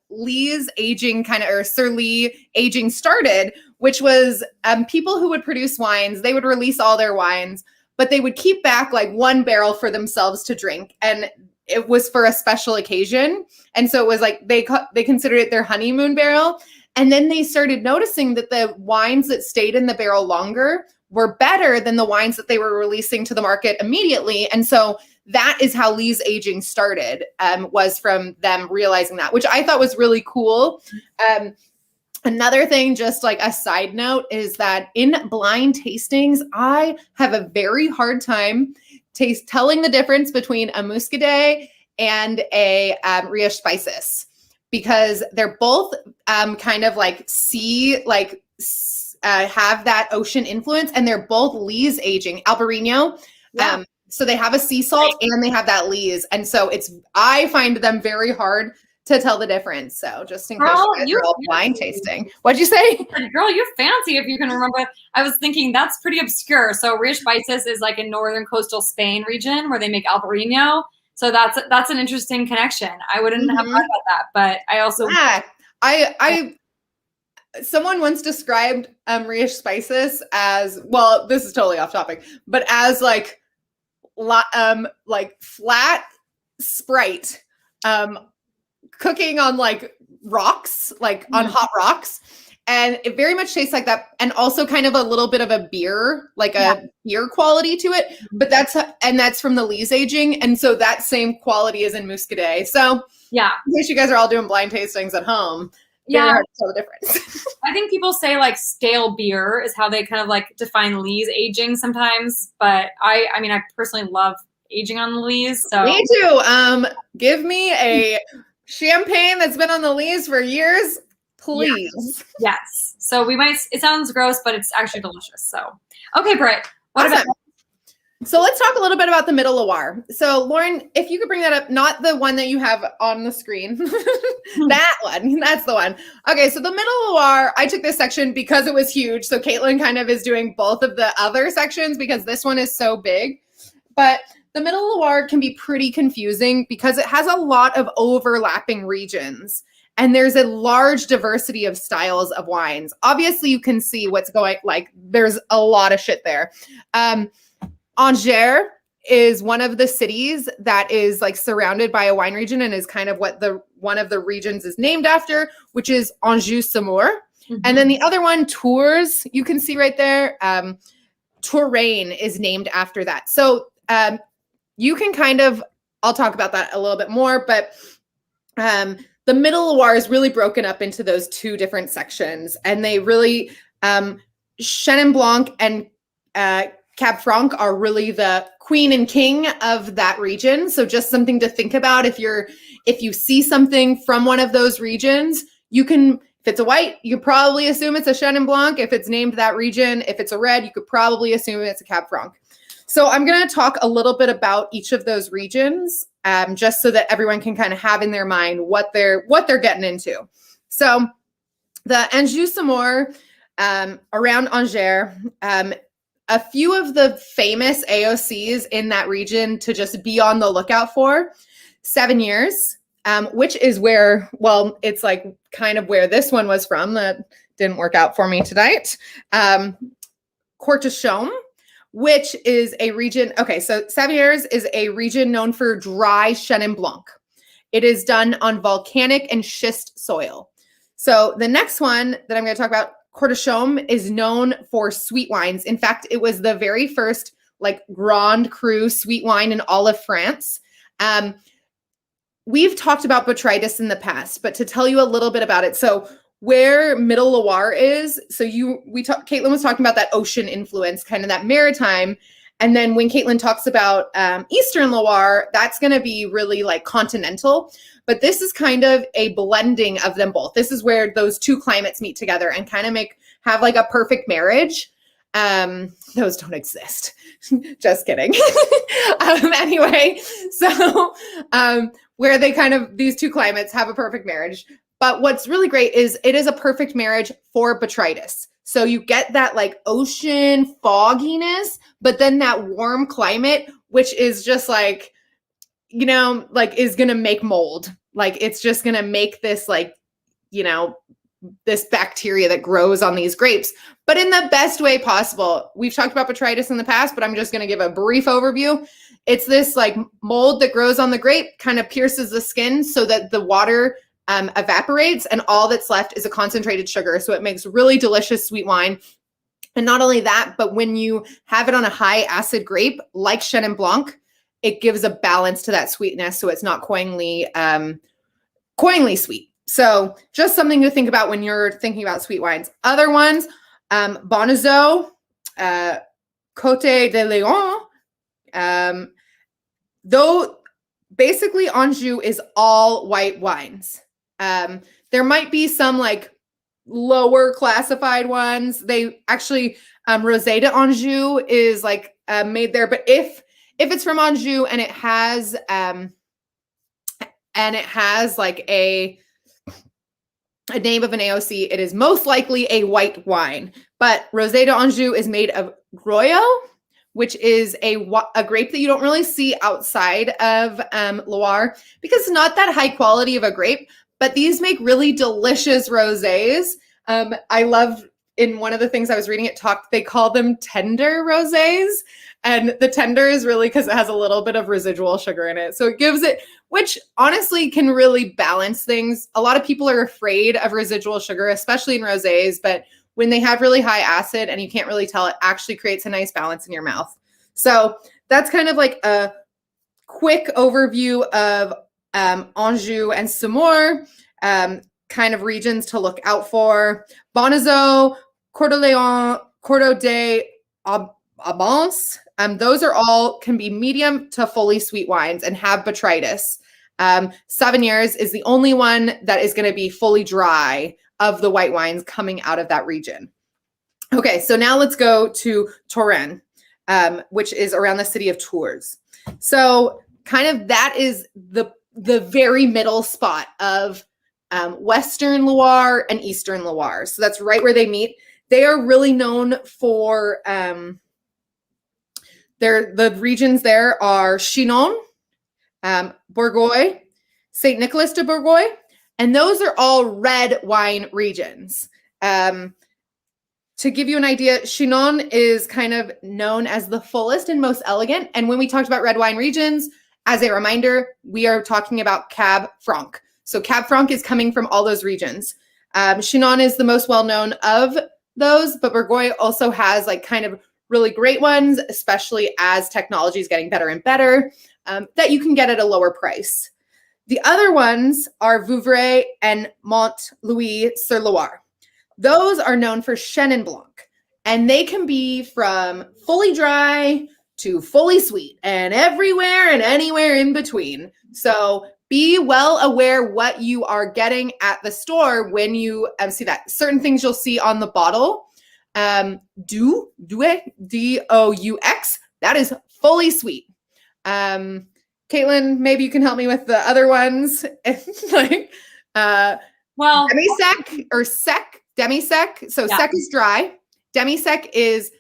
Lee's aging Sir Lee aging started, which was people who would produce wines. They would release all their wines, but they would keep back like one barrel for themselves to drink, and it was for a special occasion. And so it was like they considered it their honeymoon barrel. And then they started noticing that the wines that stayed in the barrel longer were better than the wines that they were releasing to the market immediately. And so that is how Lee's aging started, was from them realizing that, which I thought was really cool. Another thing, just like a side note, is that in blind tastings, I have a very hard time telling the difference between a Muscadet and a Riche Spices, because they're both kind of like have that ocean influence, and they're both Lee's aging Albarino. Yeah. So they have a sea salt and they have that Lee's. And so I find them very hard to tell the difference. So just in case you're all blind tasting. What'd you say? Girl, you're fancy if you can remember. I was thinking that's pretty obscure. So Riche Spices is like in northern coastal Spain region where they make Albarino. So that's an interesting connection. I wouldn't have thought about that, but I also someone once described Riche Spices as, well, this is totally off topic, but as like flat Sprite, cooking on like rocks, like on hot rocks. And it very much tastes like that. And also kind of a little bit of a beer, like a beer quality to it. But that's from the Lees aging. And so that same quality is in Muscadet. So yeah, in case you guys are all doing blind tastings at home, very hard to tell the difference. I think people say like stale beer is how they kind of like define Lees aging sometimes. But I mean, I personally love aging on the Lees. So me too. Give me a champagne that's been on the Lees for years. Please. Yes. So it sounds gross, but it's actually delicious. So, okay, Britt, what about? So let's talk a little bit about the Middle Loire. So Lauren, if you could bring that up, not the one that you have on the screen, that one, that's the one. Okay. So the Middle Loire, I took this section because it was huge. So Caitlin kind of is doing both of the other sections because this one is so big, but the Middle Loire can be pretty confusing because it has a lot of overlapping regions. And there's a large diversity of styles of wines. Obviously, you can see what's going, like, there's a lot of shit there. Angers is one of the cities that is like surrounded by a wine region and is kind of what one of the regions is named after, which is Anjou-Saumur. And then the other one, Tours, you can see right there, Touraine is named after that. So you can kind of, I'll talk about that a little bit more, but the Middle Loire is really broken up into those two different sections. And they really, Chenin Blanc and Cab Franc are really the queen and king of that region. So just something to think about if you see something from one of those regions, you can, if it's a white, you could probably assume it's a Chenin Blanc. If it's named that region, if it's a red, you could probably assume it's a Cab Franc. So I'm going to talk a little bit about each of those regions, just so that everyone can kind of have in their mind what they're getting into. So the Anjou-Saumur, around Angers, a few of the famous AOCs in that region to just be on the lookout for: 7 Years, which is where, well, it's like kind of where this one was from. That didn't work out for me tonight. Court de Chaume, which is a region. Okay, so 7 Years is a region known for dry Chenin Blanc. It is done on volcanic and schist soil. So the next one that I'm going to talk about, Court de Chaume, is known for sweet wines. In fact, it was the very first like Grand Cru sweet wine in all of France. We've talked about botrytis in the past, but to tell you a little bit about it. So where Middle Loire is, so Caitlin was talking about that ocean influence, kind of that maritime. And then when Caitlin talks about Eastern Loire, that's going to be really like continental. But this is kind of a blending of them both. This is where those two climates meet together and kind of have like a perfect marriage. Those don't exist. Just kidding. Anyway, so where they kind of, these two climates have a perfect marriage. But what's really great is it is a perfect marriage for botrytis. So you get that like ocean fogginess, but then that warm climate, which is just like, you know, like is going to make mold. Like it's just going to make this like, you know, this bacteria that grows on these grapes, but in the best way possible. We've talked about botrytis in the past, but I'm just going to give a brief overview. It's this like mold that grows on the grape, kind of pierces the skin so that the water evaporates and all that's left is a concentrated sugar. So it makes really delicious sweet wine. And not only that, but when you have it on a high acid grape like Chenin Blanc, it gives a balance to that sweetness. So it's not cloyingly sweet. So just something to think about when you're thinking about sweet wines. Other ones, Bonnezeau, Côte de Lion, though basically Anjou is all white wines. There might be some like lower classified ones. They actually, Rosé d'Anjou is like made there, but if it's from Anjou and it has like a name of an AOC, it is most likely a white wine. But Rosé d'Anjou is made of Groyo, which is a grape that you don't really see outside of Loire because it's not that high quality of a grape. But these make really delicious rosés. I love in one of the things I was reading, they call them tender rosés. And the tender is really because it has a little bit of residual sugar in it. So it gives it, which honestly can really balance things. A lot of people are afraid of residual sugar, especially in rosés, but when they have really high acid and you can't really tell, it actually creates a nice balance in your mouth. So that's kind of like a quick overview of Anjou and Saumur, kind of regions to look out for. Bonnezeau, Cordeaux d'Abondance, those are all can be medium to fully sweet wines and have botrytis. Savennières is the only one that is going to be fully dry of the white wines coming out of that region. Okay, so now let's go to Touraine, which is around the city of Tours. So kind of that is the very middle spot of Western Loire and Eastern Loire. So that's right where they meet. They are really known for the regions there are Chinon, Bourgogne, St. Nicholas de Bourgogne, and those are all red wine regions. To give you an idea, Chinon is kind of known as the fullest and most elegant. And when we talked about red wine regions, as a reminder, we are talking about Cab Franc. So Cab Franc is coming from all those regions. Chinon is the most well-known of those, but Bourgogne also has like kind of really great ones, especially as technology is getting better and better, that you can get at a lower price. The other ones are Vouvray and Mont-Louis-sur-Loire. Those are known for Chenin Blanc, and they can be from fully dry to fully sweet and everywhere and anywhere in between. So be well aware what you are getting at the store when you see that. Certain things you'll see on the bottle. Doux, D-O-U-X, that is fully sweet. Caitlin, maybe you can help me with the other ones. Like, demi-sec or sec, demi-sec. So yeah. Sec is dry. Demi-sec is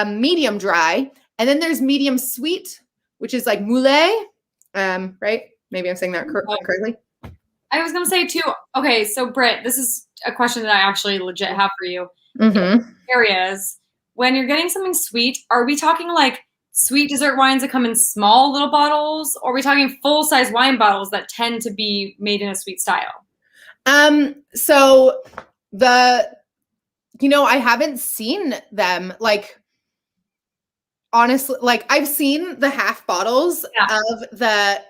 medium dry. And then there's medium sweet, which is like moulet, right? Maybe I'm saying that correctly. I was going to say too, okay, so Britt, this is a question that I actually legit have for you. Mm-hmm. Areas, when you're getting something sweet, are we talking like sweet dessert wines that come in small little bottles, or are we talking full-size wine bottles that tend to be made in a sweet style? So I haven't seen them like, honestly, like I've seen the half bottles of the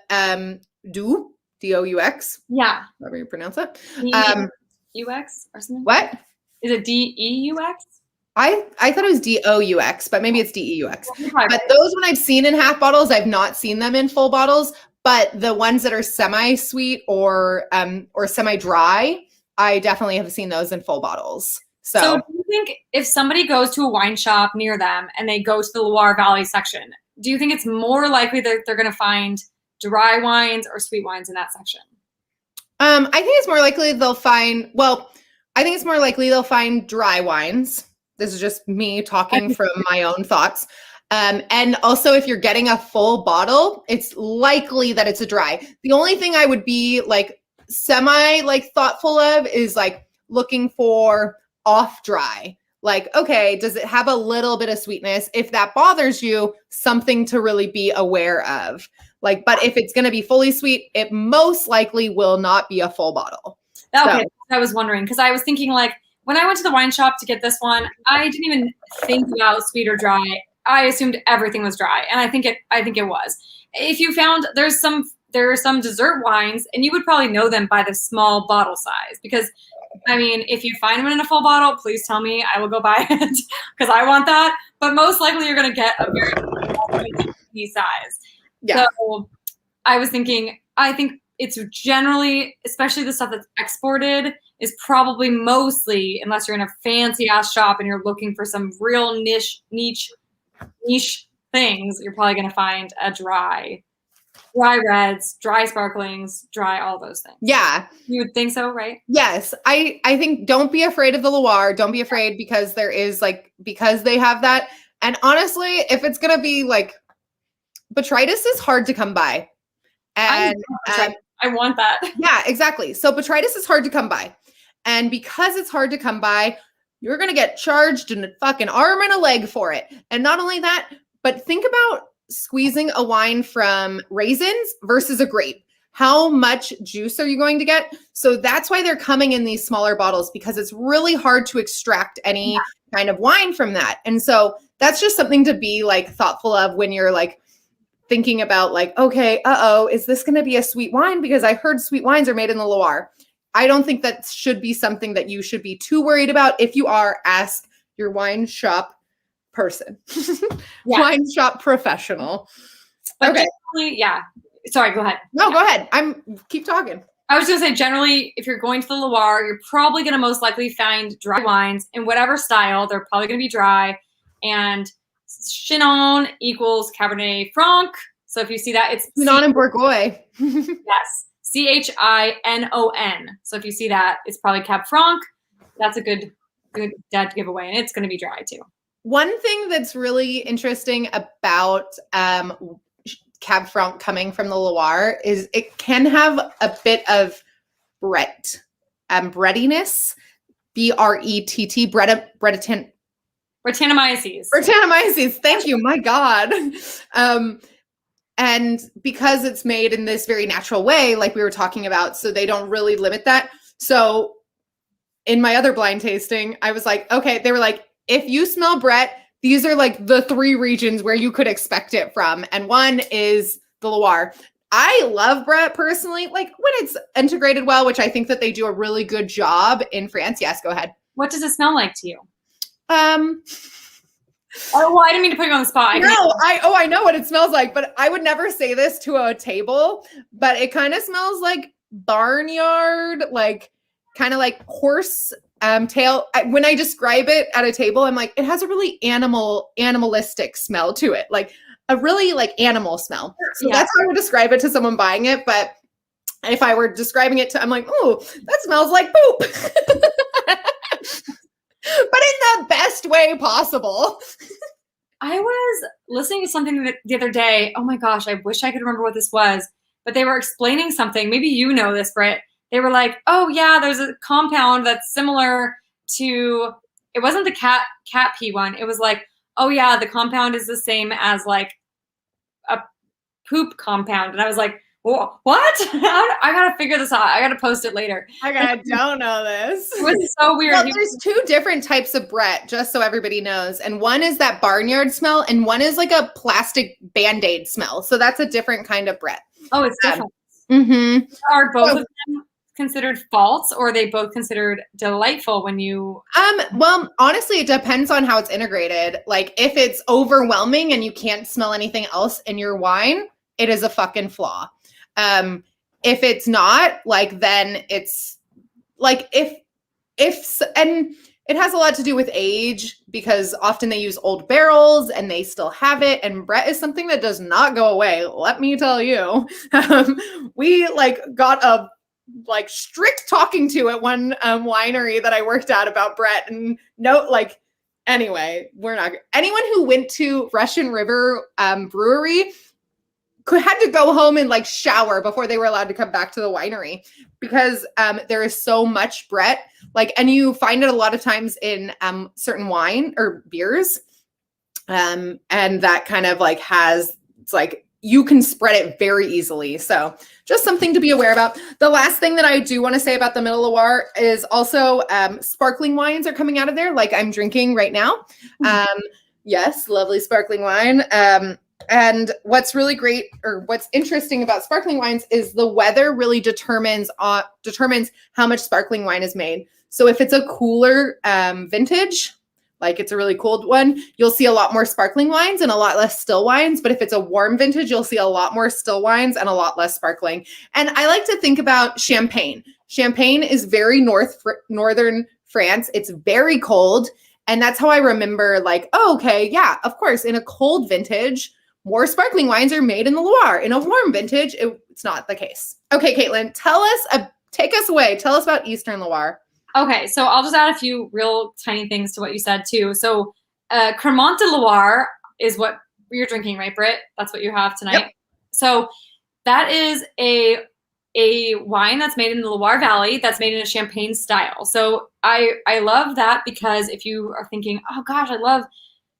Doux, D-O-U-X. Yeah. However you pronounce it. U-X or something? What? Is it D-E-U-X? I thought it was D-O-U-X, but maybe it's D-E-U-X. But those when I've seen in half bottles, I've not seen them in full bottles. But the ones that are semi-sweet or semi-dry, I definitely have seen those in full bottles. So do you think if somebody goes to a wine shop near them and they go to the Loire Valley section, do you think it's more likely that they're going to find dry wines or sweet wines in that section? I think it's more likely they'll find, dry wines. This is just me talking from my own thoughts. And also if you're getting a full bottle, it's likely that it's a dry. The only thing I would be like semi like thoughtful of is like looking for off dry. Like, okay, does it have a little bit of sweetness? If that bothers you, something to really be aware of. Like, but if it's going to be fully sweet, it most likely will not be a full bottle. Okay, so. I was wondering because I was thinking like when I went to the wine shop to get this one, I didn't even think about sweet or dry. I assumed everything was dry, and I think it was. If you found there are some dessert wines, and you would probably know them by the small bottle size because. I mean, if you find one in a full bottle, please tell me. I will go buy it because I want that. But most likely you're going to get a very small size. Yeah. So I was thinking, I think it's generally, especially the stuff that's exported, is probably mostly, unless you're in a fancy ass shop and you're looking for some real niche things, you're probably going to find a dry reds, dry sparklings, dry all those things. Yeah. You would think so, right? Yes. I think don't be afraid of the Loire. Don't be afraid because because they have that. And honestly, if it's going to be like, botrytis is hard to come by. And I want that. Yeah, exactly. So botrytis is hard to come by. And because it's hard to come by, you're going to get charged a fucking arm and a leg for it. And not only that, but think about squeezing a wine from raisins versus a grape. How much juice are you going to get? So that's why they're coming in these smaller bottles, because it's really hard to extract any kind of wine from that. And so that's just something to be like thoughtful of when you're like thinking about like, okay, is this going to be a sweet wine? Because I heard sweet wines are made in the Loire. I don't think that should be something that you should be too worried about. If you are, ask your wine shop person, wine shop professional. But okay. Yeah. Sorry, go ahead. No, go ahead. Keep talking. I was going to say, generally, if you're going to the Loire, you're probably going to most likely find dry wines in whatever style. They're probably going to be dry. And Chinon equals Cabernet Franc. So if you see that, it's Chinon and Bourgogne. Yes. CHINON. So if you see that, it's probably Cab Franc. That's a good dead giveaway. And it's going to be dry too. One thing that's really interesting about Cab Franc coming from the Loire is it can have a bit of breadiness, BRETT, Brettanomyces. Thank you. My God. And because it's made in this very natural way, like we were talking about, so they don't really limit that. So in my other blind tasting, I was like, okay, they were like, if you smell Brett, these are like the 3 regions where you could expect it from. And one is the Loire. I love Brett personally, like when it's integrated well, which I think that they do a really good job in France. Yes, go ahead. What does it smell like to you? Oh, well, I didn't mean to put you on the spot. I know what it smells like, but I would never say this to a table, but it kind of smells like barnyard, like kind of like horse tail. When I describe it at a table, I'm like, it has a really animalistic smell to it, like a really like animal smell. So that's how I would describe it to someone buying it. But if I were describing it to, I'm like, oh, that smells like poop. But in the best way possible. I was listening to something the other day. Oh my gosh, I wish I could remember what this was. But they were explaining something. Maybe you know this, Britt. They were like, oh yeah, there's a compound that's similar to, it wasn't the cat pee one. It was like, oh yeah, the compound is the same as like a poop compound. And I was like, what? I gotta figure this out. I gotta post it later. I don't know this. It was so weird. Well, there's 2 different types of Brett, just so everybody knows. And one is that barnyard smell, and one is like a plastic Band-Aid smell. So that's a different kind of Brett. Oh, it's different. Are both of them considered false, or are they both considered delightful when you well, honestly, it depends on how it's integrated. Like if it's overwhelming and you can't smell anything else in your wine, it is a fucking flaw. If it's not, like, then it's like if and it has a lot to do with age, because often they use old barrels and they still have it. And Brett is something that does not go away. Let me tell you, we like got a like strict talking to at one winery that I worked at about Brett, and anyway, anyone who went to Russian River Brewery had to go home and like shower before they were allowed to come back to the winery, because there is so much Brett, like, and you find it a lot of times in certain wine or beers, and that kind of like it's like you can spread it very easily. So just something to be aware about. The last thing that I do want to say about the Middle Loire is also sparkling wines are coming out of there, like I'm drinking right now. Yes, lovely sparkling wine. And what's really great, or what's interesting about sparkling wines, is the weather really determines how much sparkling wine is made. So if it's a cooler vintage, like it's a really cold one, you'll see a lot more sparkling wines and a lot less still wines. But if it's a warm vintage, you'll see a lot more still wines and a lot less sparkling. And I like to think about Champagne. Champagne is very northern France. It's very cold. And that's how I remember, like, oh, okay, yeah, of course, in a cold vintage, more sparkling wines are made in the Loire. In a warm vintage, it's not the case. Okay, Caitlin, take us away. Tell us about Eastern Loire. Okay, so I'll just add a few real tiny things to what you said too. So Cremant de Loire is what you're drinking, right, Britt? That's what you have tonight. Yep. So that is a a wine that's made in the Loire Valley that's made in a champagne style. So I love that because if you are thinking, oh gosh, I love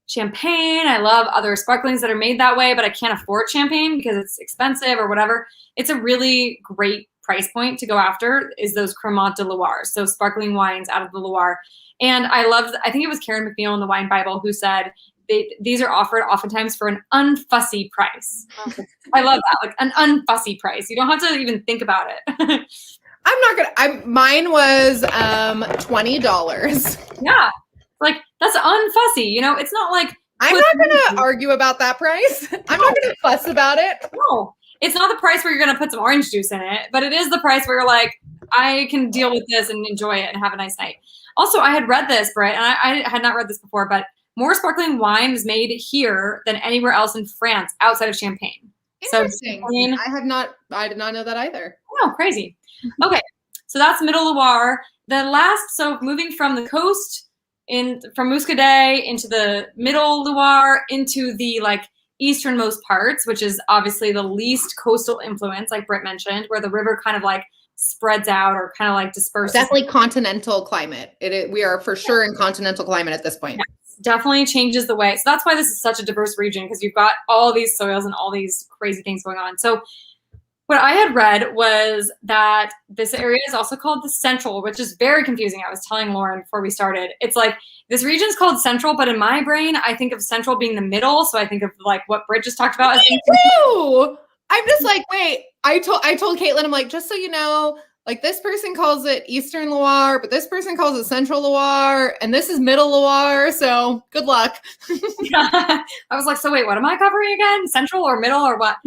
champagne, I love other sparklings that are made that way, but I can't afford champagne because it's expensive or whatever, it's a really great price point to go after is those Cremant de Loire. So sparkling wines out of the Loire. And I think it was Karen McNeil in the Wine Bible who said, these are offered oftentimes for an unfussy price. I love that, like an unfussy price. You don't have to even think about it. Mine was $20. Yeah, like that's unfussy. It's not like I'm not gonna argue about that price. I'm not gonna fuss about it. No, it's not the price where you're gonna put some orange juice in it, but it is the price where you're like, I can deal with this and enjoy it and have a nice night. Also, I had read this, Britt, and I had not read this before, but more sparkling wine is made here than anywhere else in France outside of Champagne. Interesting. I did not know that either. Oh, crazy. Okay, so that's Middle Loire. So moving from the coast from Muscadet into the Middle Loire into the easternmost parts, which is obviously the least coastal influence, like Britt mentioned, where the river kind of spreads out or kind of disperses. Definitely continental climate. We are for sure in continental climate at this point. Yes, definitely changes the way. So that's why this is such a diverse region, because you've got all these soils and all these crazy things going on. So what I had read was that this area is also called the Central, which is very confusing. I was telling Lauren before we started. It's this region's called Central, but in my brain, I think of Central being the middle. So I think of what Britt just talked about. Me too. I'm just wait. I told Caitlin, I'm just so you know, this person calls it Eastern Loire, but this person calls it Central Loire, and this is Middle Loire. So good luck. I was so wait, what am I covering again? Central or middle or what?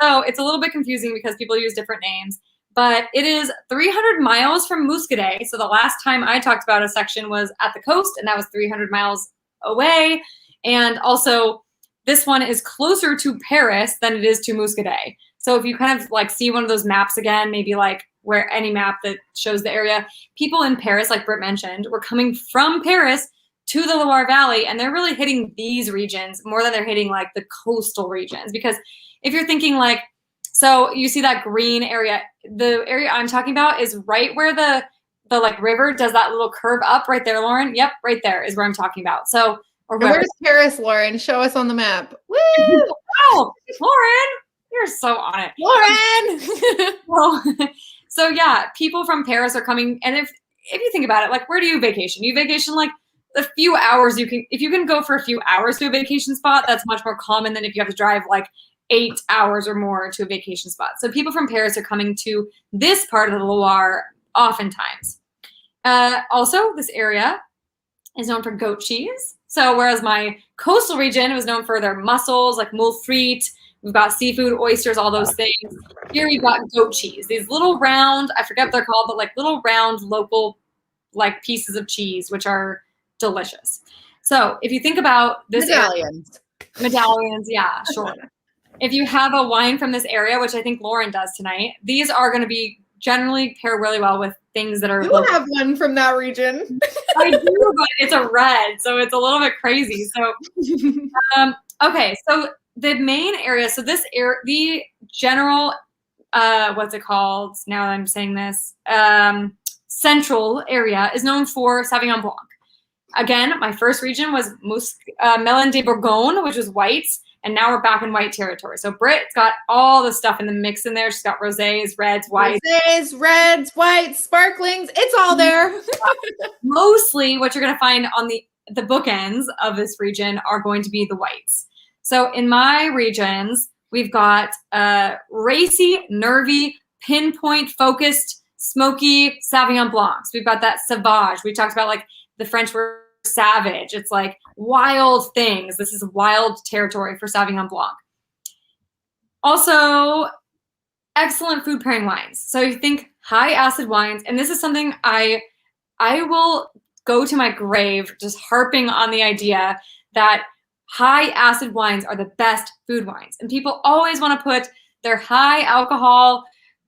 So it's a little bit confusing because people use different names, but it is 300 miles from Muscadet. So the last time I talked about a section was at the coast, and that was 300 miles away. And also this one is closer to Paris than it is to Muscadet. So if you kind of see one of those maps again, maybe where any map that shows the area, people in Paris, like Britt mentioned, were coming from Paris to the Loire Valley, and they're really hitting these regions more than they're hitting the coastal regions. Because if you're thinking so you see that green area, the area I'm talking about is right where the river does that little curve up right there, Lauren. Yep, right there is where I'm talking about. So, where's Paris, Lauren? Show us on the map. Woo! Oh, Lauren, you're so on it, Lauren. So yeah, people from Paris are coming, and if you think about it, where do you vacation? You vacation a few hours. If you can go for a few hours to a vacation spot, that's much more common than if you have to drive 8 hours or more to a vacation spot. So people from Paris are coming to this part of the Loire oftentimes. Also, this area is known for goat cheese. So whereas my coastal region was known for their mussels, mule frite, we've got seafood, oysters, all those things. Here we've got goat cheese. These little round, I forget what they're called, but little round local pieces of cheese, which are delicious. So if you think about this medallions, yeah, sure. If you have a wine from this area, which I think Lauren does tonight, these are going to be generally pair really well with things that are. You have one from that region. I do, but it's a red, so it's a little bit crazy. So, okay, so the main area. So the general, what's it called? Now that I'm saying this, central area is known for Sauvignon Blanc. Again, my first region was Melon de Bourgogne, which was whites. And now we're back in white territory. So Britt's got all the stuff in the mix in there. She's got rosés, reds, whites. Rosés, reds, whites, sparklings. It's all there. Mostly what you're going to find on the bookends of this region are going to be the whites. So in my regions, we've got racy, nervy, pinpoint focused, smoky Sauvignon Blancs. We've got that sauvage. We talked about the French word savage. It's wild things. This is wild territory for Sauvignon Blanc. Also, excellent food pairing wines. So you think high acid wines, and this is something I will go to my grave just harping on the idea that high acid wines are the best food wines. And people always want to put their high alcohol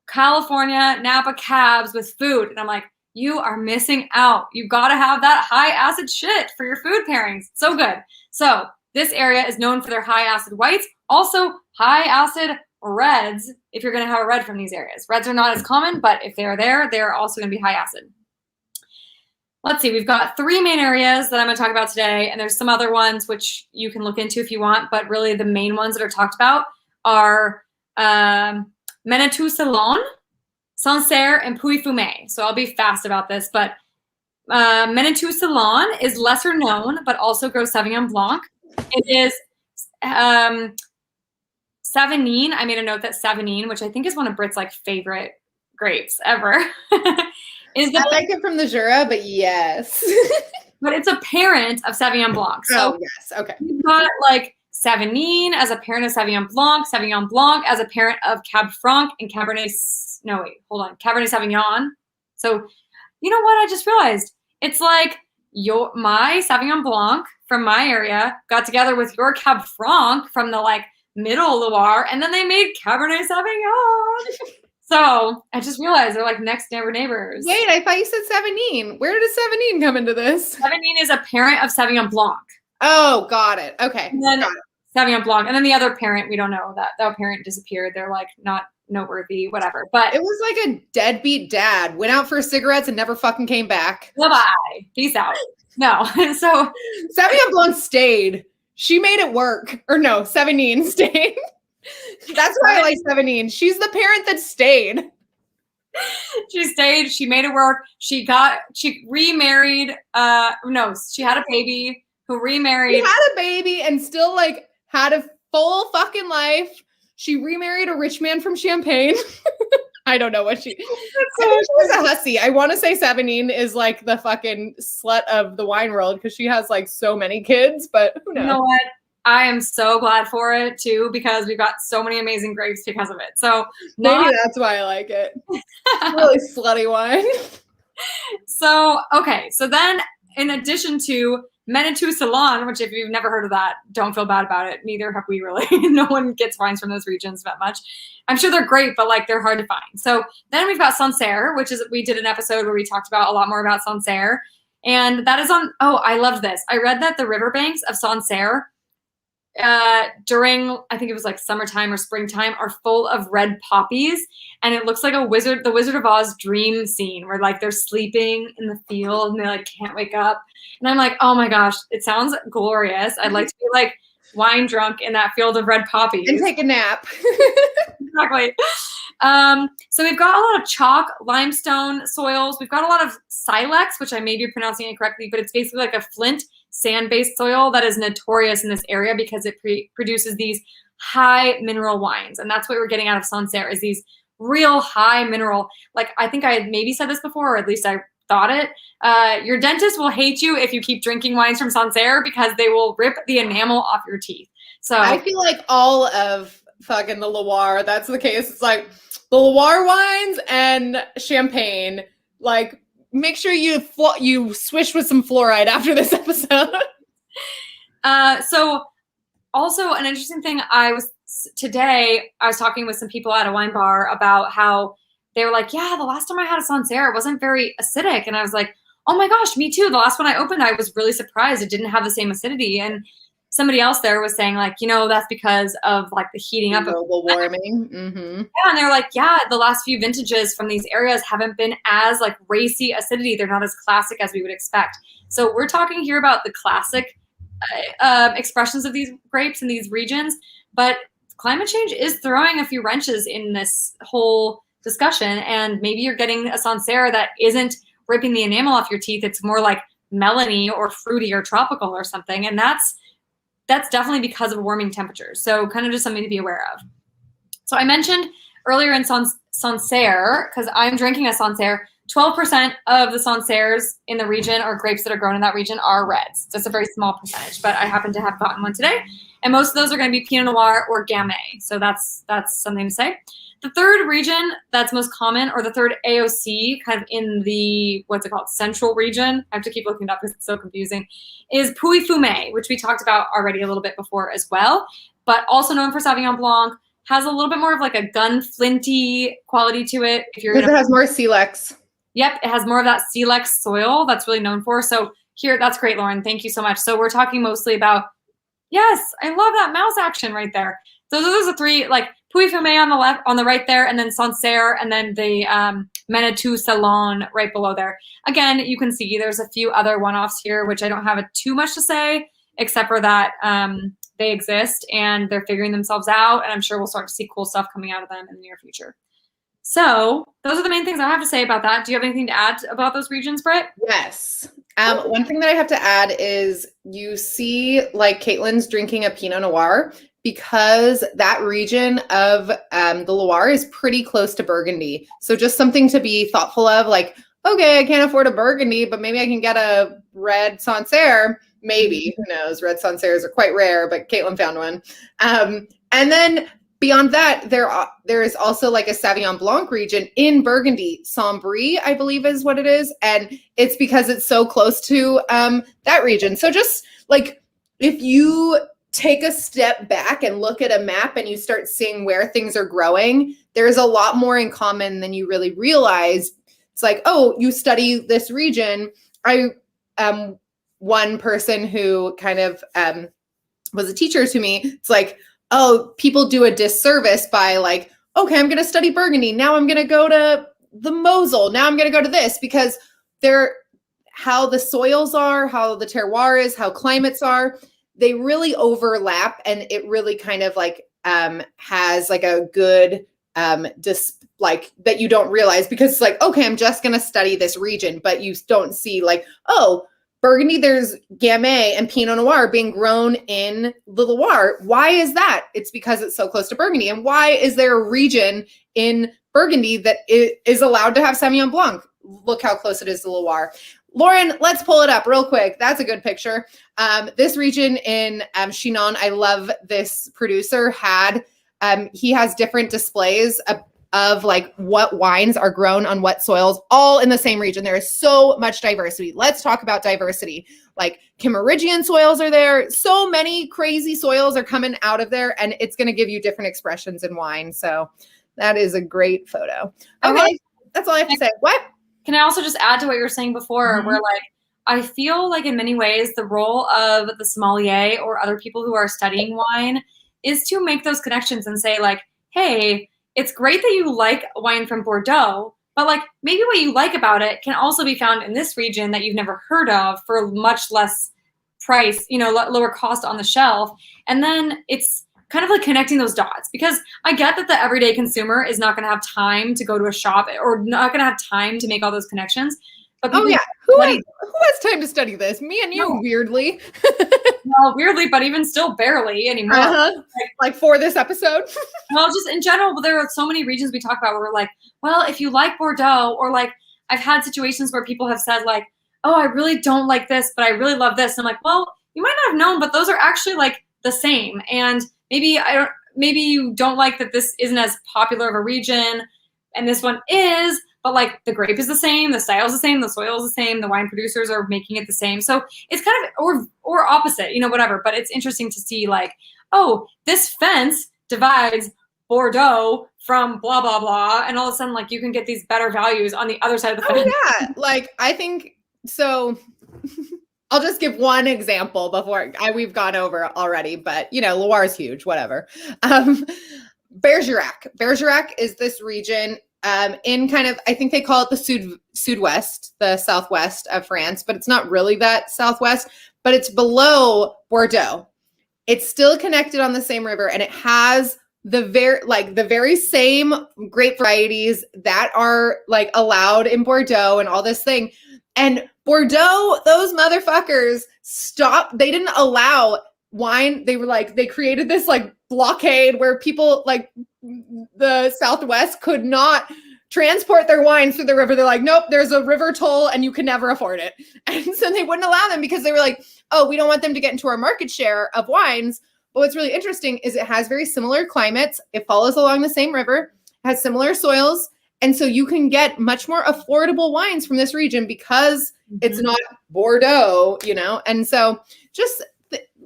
California Napa cabs with food. And I'm you are missing out. You got to have that high acid shit for your food pairings. So good. So this area is known for their high acid whites, also high acid reds if you're going to have a red from these areas. Reds are not as common, but if they're there, they're also going to be high acid. Let's see, we've got 3 main areas that I'm going to talk about today, and there's some other ones which you can look into if you want, but really the main ones that are talked about are Menetou-Salon, Sancerre, and Puy-Fumé. So I'll be fast about this, but Menetou-Salon is lesser known, but also grows Sauvignon Blanc. It is Savagnin. I made a note that Savagnin, which I think is one of Brit's like favorite grapes ever. I like it from the Jura, but yes. But it's a parent of Sauvignon Blanc. So yes, okay. You've got like Savagnin as a parent of Sauvignon Blanc as a parent of Cab Franc, and Cabernet Sauvignon. So you know what? I just realized it's like my Sauvignon Blanc from my area got together with your Cab Franc from the like middle Loire, and then they made Cabernet Sauvignon. So I just realized they're like next door neighbors. Wait, I thought you said Savagnin. Where does Savagnin come into this? Savagnin is a parent of Sauvignon Blanc. Oh, got it. Okay. And then Sauvignon Blanc. And then the other parent, we don't know. That parent disappeared. They're like not noteworthy, whatever. But it was like a deadbeat dad. Went out for cigarettes and never fucking came back. Bye-bye. Peace out. No. So Sauvignon Blanc stayed. She made it work. Or no, Savagnin stayed. That's why I like Savagnin. She's the parent that stayed. She stayed. She made it work. She remarried. She had a baby who remarried. She had a baby and still like had a full fucking life. She remarried a rich man from Champagne. I don't know what she. She was a hussy. I want to say Savagnin is like the fucking slut of the wine world because she has like so many kids, but who knows? You know what? I am so glad for it too, because we've got so many amazing grapes because of it. So maybe that's why I like it. Really slutty wine. So, okay. So then in addition to Menetou-Salon, which if you've never heard of that, don't feel bad about it. Neither have we really. No one gets wines from those regions that much. I'm sure they're great, but like they're hard to find. So then we've got Sancerre, which is, we did an episode where we talked about a lot more about Sancerre. And that is I loved this. I read that the riverbanks of Sancerre during, I think it was like summertime or springtime, are full of red poppies, and it looks like the Wizard of Oz dream scene where like they're sleeping in the field and they like can't wake up. And I'm like, oh my gosh, it sounds glorious. I'd like to be like wine drunk in that field of red poppies and take a nap. Exactly. So we've got a lot of chalk, limestone soils. We've got a lot of silex, which I may be pronouncing it correctly, but it's basically like a flint sand-based soil that is notorious in this area because it produces these high mineral wines. And that's what we're getting out of Sancerre, is these real high mineral, like I think I had maybe said this before, or at least I thought it. Your dentist will hate you if you keep drinking wines from Sancerre because they will rip the enamel off your teeth. So I feel like all of fucking the Loire, that's the case. It's like the Loire wines and Champagne, like make sure you swish with some fluoride after this episode. So also an interesting thing, today I was talking with some people at a wine bar about how they were like, yeah, the last time I had a Sancerre, it wasn't very acidic. And I was like, oh my gosh, me too. The last one I opened, I was really surprised it didn't have the same acidity. And somebody else there was saying like, that's because of like the heating up. Global warming. Mm-hmm. Yeah, and they're like, yeah, the last few vintages from these areas haven't been as like racy acidity. They're not as classic as we would expect. So we're talking here about the classic expressions of these grapes in these regions, but climate change is throwing a few wrenches in this whole discussion. And maybe you're getting a Sancerre that isn't ripping the enamel off your teeth. It's more like melony or fruity or tropical or something. And that's definitely because of warming temperatures. So kind of just something to be aware of. So I mentioned earlier in Sancerre, because I'm drinking a Sancerre, 12% of the Sancerres in the region, or grapes that are grown in that region, are reds. That's a very small percentage, but I happen to have gotten one today. And most of those are going to be Pinot Noir or Gamay. So that's something to say. The third region that's most common, or the third AOC, kind of in the, central region, I have to keep looking it up because it's so confusing, is Puy-Fumé, which we talked about already a little bit before as well, but also known for Sauvignon Blanc, has a little bit more of like a gun-flinty quality to it. Because it has more silex. Yep, it has more of that silex soil that's really known for. So here, that's great, Lauren. Thank you so much. So we're talking mostly about, yes, I love that mouse action right there. So those are the three, like Puy Fumé on the left, on the right there, and then Sancerre, and then the Manitou Salon right below there. Again, you can see there's a few other one-offs here, which I don't have too much to say, except for that they exist and they're figuring themselves out, and I'm sure we'll start to see cool stuff coming out of them in the near future. So those are the main things I have to say about that. Do you have anything to add about those regions, Britt? Yes. One thing that I have to add is you see like Caitlin's drinking a Pinot Noir because that region of the Loire is pretty close to Burgundy. So just something to be thoughtful of, like, okay, I can't afford a Burgundy, but maybe I can get a red Sancerre. Maybe, who knows? Red Sancerres are quite rare, but Caitlin found one. And then beyond that, there is also like a Sauvignon Blanc region in Burgundy. Saint-Brie, I believe is what it is. And it's because it's so close to that region. So just like if you take a step back and look at a map and you start seeing where things are growing, there's a lot more in common than you really realize. It's like, oh, you study this region. I one person who kind of was a teacher to me. It's like, oh, people do a disservice by like, okay, I'm going to study Burgundy. Now I'm going to go to the Mosel. Now I'm going to go to this because they're how the soils are, how the terroir is, how climates are. They really overlap, and it really kind of like has like a good like that you don't realize because it's like, okay, I'm just going to study this region, but you don't see like, oh, Burgundy, there's Gamay and Pinot Noir being grown in the Loire. Why is that? It's because it's so close to Burgundy. And why is there a region in Burgundy that is allowed to have Sauvignon Blanc? Look how close it is to Loire. Lauren, let's pull it up real quick. That's a good picture. This region in Chinon, I love this producer he has different displays of like what wines are grown on what soils, all in the same region. There is so much diversity. Let's talk about diversity. Like Kimmeridgian soils are there. So many crazy soils are coming out of there, and it's going to give you different expressions in wine. So that is a great photo. Okay, that's all I have to say. What? Can I also just add to what you were saying before, where like, I feel like in many ways, the role of the sommelier or other people who are studying wine is to make those connections and say like, hey, it's great that you like wine from Bordeaux, but like maybe what you like about it can also be found in this region that you've never heard of for much less price, lower cost on the shelf. And then it's kind of like connecting those dots, because I get that the everyday consumer is not going to have time to go to a shop or not going to have time to make all those connections. But who has time to study this? Me and you, weirdly. Well, weirdly, but even still barely anymore. Like for this episode? Well, just in general, there are so many regions we talk about where we're like, well, if you like Bordeaux, or like I've had situations where people have said like, oh, I really don't like this, but I really love this. And I'm like, well, you might not have known, but those are actually like the same. And maybe you don't like that this isn't as popular of a region and this one is, but like the grape is the same, the style is the same, the soil is the same, the wine producers are making it the same. So it's kind of, or opposite, whatever. But it's interesting to see like, oh, this fence divides Bordeaux from blah, blah, blah. And all of a sudden, like you can get these better values on the other side of the fence. Oh, yeah. Like I think, so I'll just give one example before we've gone over already, but Loire is huge, whatever. Bergerac. Bergerac is this region in kind of, I think they call it the Sud-West, the southwest of France, but it's not really that southwest, but it's below Bordeaux. It's still connected on the same river, and it has the very same grape varieties that are like allowed in Bordeaux and all this thing. And Bordeaux, those motherfuckers stopped. They didn't allow wine. They were like, they created this like blockade where people like the Southwest could not transport their wines through the river. They're like, nope, there's a river toll and you can never afford it. And so they wouldn't allow them because they were like, oh, we don't want them to get into our market share of wines. But what's really interesting is it has very similar climates. It follows along the same river, has similar soils. And so you can get much more affordable wines from this region because it's not Bordeaux, And so just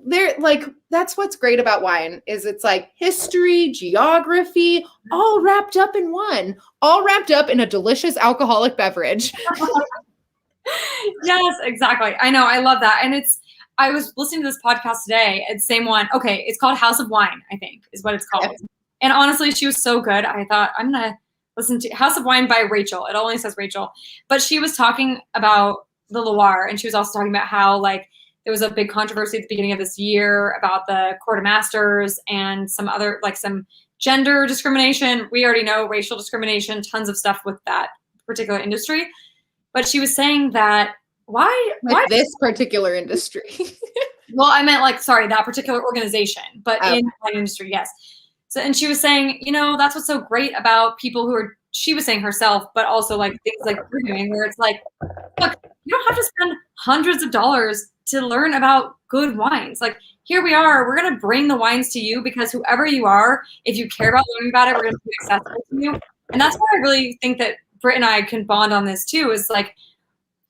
they're like, that's what's great about wine is it's like history, geography, all wrapped up in one, all wrapped up in a delicious alcoholic beverage. Yes, exactly. I know. I love that. And I was listening to this podcast today. It's the same one. Okay. It's called House of Wine, I think is what it's called. And honestly, she was so good. I thought, I'm going to listen to House of Wine by Rachel. It only says Rachel. But she was talking about the Loire, and she was also talking about how, like, there was a big controversy at the beginning of this year about the Court of Masters and some other, like, some gender discrimination. We already know racial discrimination, tons of stuff with that particular industry. But she was saying that why this particular industry? Well, I meant that particular organization, but in the wine industry, yes. So, and she was saying, that's what's so great about people who are, she was saying herself, but also like things like we're doing, where it's like, look, you don't have to spend hundreds of dollars to learn about good wines. Like, here we are, we're going to bring the wines to you because whoever you are, if you care about learning about it, we're going to be accessible to you. And that's why I really think that Britt and I can bond on this too, is like,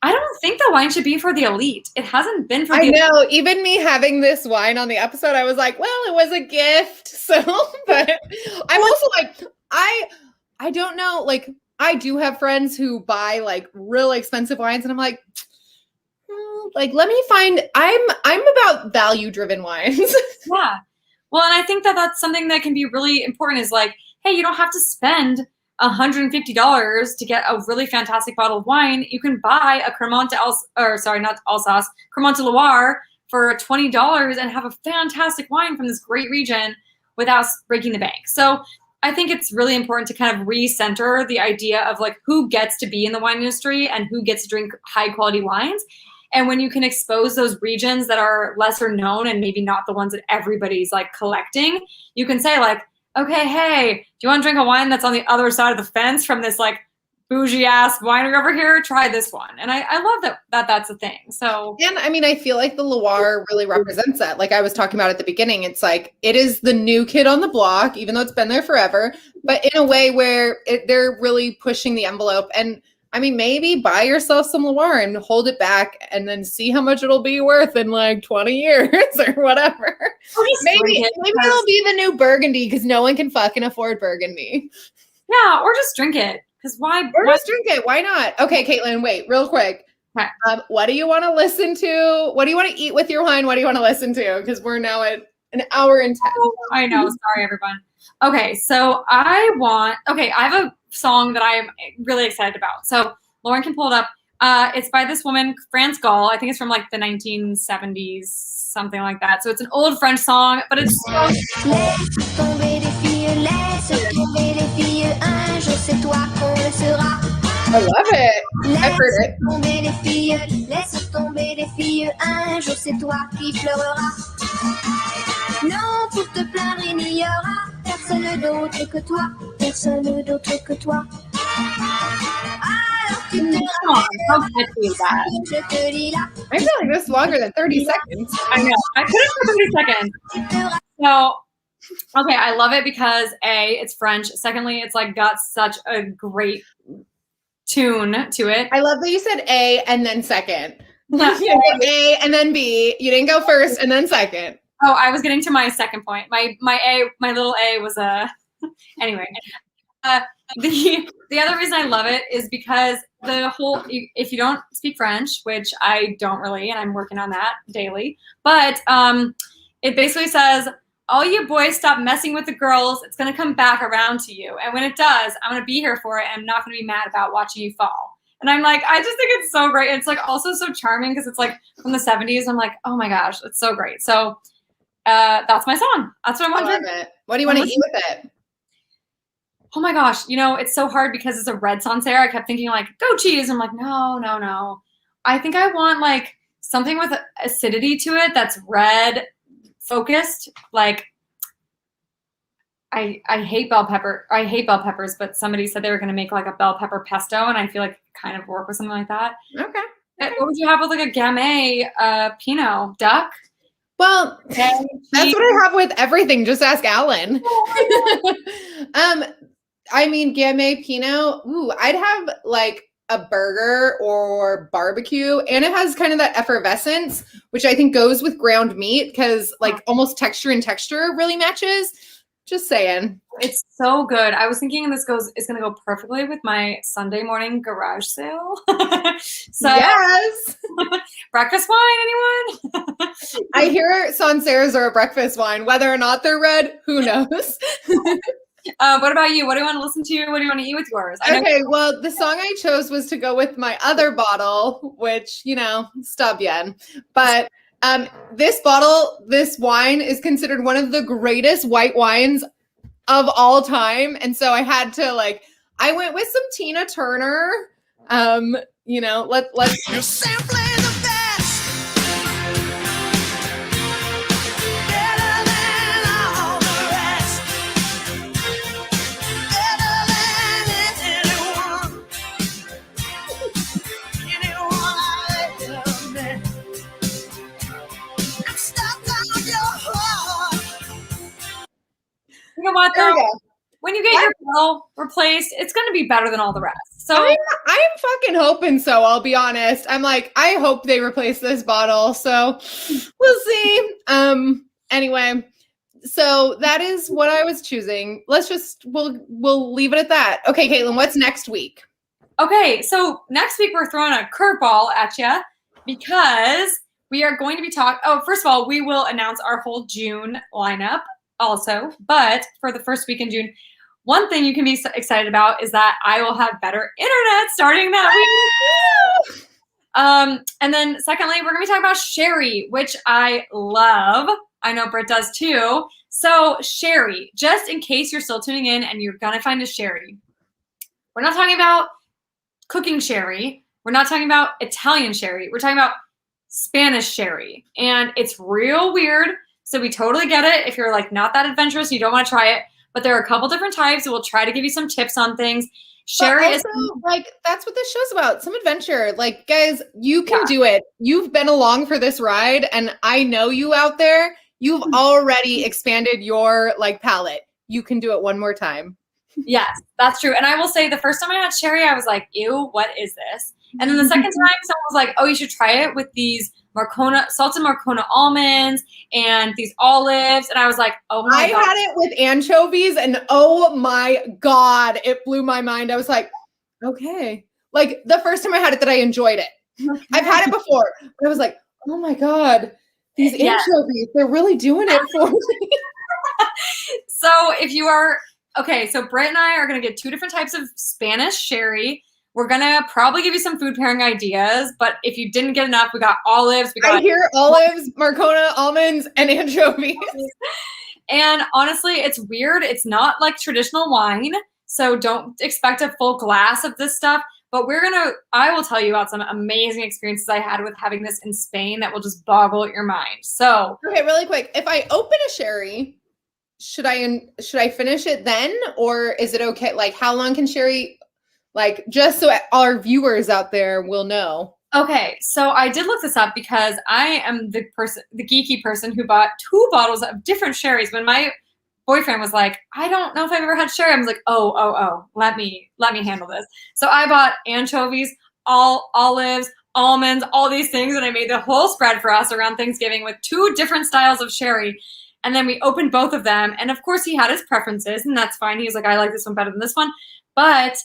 I don't think the wine should be for the elite. It hasn't been for the elite. I know. Even me having this wine on the episode, I was like, well, it was a gift. So, but I'm also like, I don't know. Like, I do have friends who buy like really expensive wines, and I'm like, let me find. I'm about value-driven wines. Yeah. Well, and I think that that's something that can be really important. Is like, hey, you don't have to spend $150 to get a really fantastic bottle of wine. You can buy a Cremant de Loire for $20 and have a fantastic wine from this great region without breaking the bank. So I think it's really important to kind of recenter the idea of like who gets to be in the wine industry and who gets to drink high quality wines. And when you can expose those regions that are lesser known and maybe not the ones that everybody's like collecting, you can say like, okay, hey, do you want to drink a wine that's on the other side of the fence from this like bougie ass winery over here? Try this one. And I love that's a thing. So, and I mean, I feel like the Loire really represents that. Like I was talking about at the beginning, it's like, it is the new kid on the block, even though it's been there forever, but in a way where they're really pushing the envelope. And I mean, maybe buy yourself some Loire and hold it back and then see how much it'll be worth in like 20 years or whatever. Maybe it'll be the new Burgundy because no one can fucking afford Burgundy. Yeah, or just drink it. Because why? Just drink it. Why not? Okay, Caitlin, wait, real quick. Okay. What do you want to listen to? What do you want to eat with your wine? What do you want to listen to? Because we're now at an hour and 10. Oh, I know. Sorry, everyone. Okay, so I have a song that I'm really excited about. So Lauren can pull it up. It's by this woman, France Gall. I think it's from like the 1970s, something like that. So it's an old French song, but it's so I love it. I've heard it. Non, pour te plaindre, il n'y aura personne d'autre que toi, personne d'autre que toi. Alors tu te I feel like this is longer than 30 seconds. I know. I put it for 30 seconds. So, okay, I love it because A, it's French. Secondly, it's like got such a great tune to it. I love that you said A and then second. A and then B. You didn't go first and then second. Oh, I was getting to my second point. My little A was anyway. The other reason I love it is because the whole, if you don't speak French, which I don't really, and I'm working on that daily, but it basically says, all you boys stop messing with the girls. It's going to come back around to you. And when it does, I'm going to be here for it. And I'm not going to be mad about watching you fall. And I'm like, I just think it's so great. It's like also so charming because it's like from the 70s. I'm like, oh my gosh, it's so great. So that's my song. That's what I want to drink. What do you want to eat with it? Oh my gosh. It's so hard because it's a red Sancerre. I kept thinking like goat cheese. I'm like, no. I think I want like something with acidity to it that's red focused. Like I hate bell pepper. I hate bell peppers, but somebody said they were going to make like a bell pepper pesto. And I feel like kind of work with something like that. Okay. What would you have with like a Gamay Pinot duck? Well, that's what I have with everything. Just ask Alan. I mean, Gamay Pinot. Ooh, I'd have like a burger or barbecue, and it has kind of that effervescence, which I think goes with ground meat because like almost texture and texture really matches. Just saying. It's so good. I was thinking it's going to go perfectly with my Sunday morning garage sale. So yes. breakfast wine, anyone? I hear Sancerres are a breakfast wine. Whether or not they're red, who knows? What about you? What do you want to listen to? What do you want to eat with yours? Okay, well, the song I chose was to go with my other bottle, which, stop yen. But this wine is considered one of the greatest white wines of all time. And so I had to I went with some Tina Turner. Let's You're simply the best. Better than all the rest. Better than anyone. Anyone I ever met. I'm stuck on your heart. You know what, there we though? go. When you get your bottle replaced, it's going to be better than all the rest. So I'm fucking hoping so, I'll be honest. I'm like, I hope they replace this bottle. So we'll see. Anyway, so that is what I was choosing. We'll leave it at that. Okay, Caitlin, what's next week? Okay, so next week we're throwing a curveball at you because we are going to be talking. Oh, first of all, we will announce our whole June lineup also. But for the first week in June, one thing you can be excited about is that I will have better internet starting that week. And then secondly, we're going to be talking about sherry, which I love. I know Britt does too. So sherry, just in case you're still tuning in and you're going to find a sherry. We're not talking about cooking sherry. We're not talking about Italian sherry. We're talking about Spanish sherry. And it's real weird. So we totally get it. If you're not that adventurous, you don't want to try it. But there are a couple different types. So we'll try to give you some tips on things. Sherry is that's what this show's about. Some adventure. Guys, you can do it. You've been along for this ride, and I know you out there. You've already expanded your palate. You can do it one more time. Yes, that's true. And I will say the first time I had sherry, I was like, ew, what is this? And then the second time someone was like, oh, you should try it with these salted Marcona almonds and these olives. And I was like, oh my God. I had it with anchovies and oh my God, it blew my mind. I was like, okay. The first time I had it that I enjoyed it. Okay. I've had it before, but I was like, oh my God, these anchovies, they're really doing it for me. So if you are, okay, so Britt and I are going to get two different types of Spanish sherry. We're going to probably give you some food pairing ideas, but if you didn't get enough, we got olives. I hear olives, Marcona almonds, and anchovies. And honestly, it's weird. It's not like traditional wine, so don't expect a full glass of this stuff. But I will tell you about some amazing experiences I had with having this in Spain that will just boggle your mind. So, okay, really quick. If I open a sherry, should I finish it then? Or is it okay? How long can sherry... just so our viewers out there will know. Okay, so I did look this up because I am the geeky person who bought 2 bottles of different sherries. When my boyfriend was like, I don't know if I've ever had sherry, I was like, oh, let me handle this. So I bought anchovies, olives, almonds, all these things, and I made the whole spread for us around Thanksgiving with 2 different styles of sherry. And then we opened both of them, and of course he had his preferences, and that's fine. He was like, I like this one better than this one, but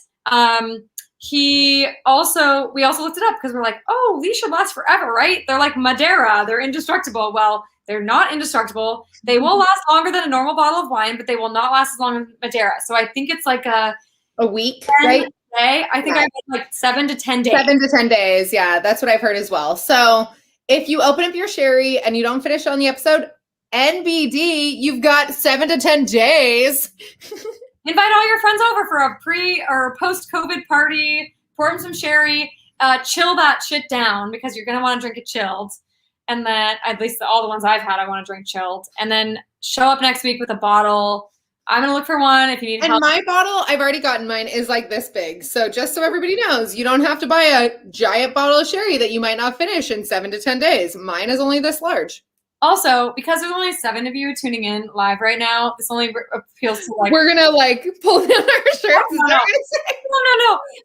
we also looked it up because we're like, oh, these should last forever, right? They're like Madeira. They're indestructible. Well, they're not indestructible. They will last longer than a normal bottle of wine, but they will not last as long as Madeira. So I think it's like a week, right? Day. I think I had 7 to 10 days. 7 to 10 days. Yeah, that's what I've heard as well. So if you open up your sherry and you don't finish on the episode, NBD, you've got 7 to 10 days. Invite all your friends over for a pre or post-COVID party. Pour them some sherry. Chill that shit down because you're going to want to drink it chilled. And then, at least all the ones I've had, I want to drink chilled. And then show up next week with a bottle. I'm going to look for one if you need help. And my bottle, I've already gotten mine, is this big. So just so everybody knows, you don't have to buy a giant bottle of sherry that you might not finish in 7 to 10 days. Mine is only this large. Also, because there's only 7 of you tuning in live right now, this only appeals to we're gonna pull down our shirts. No.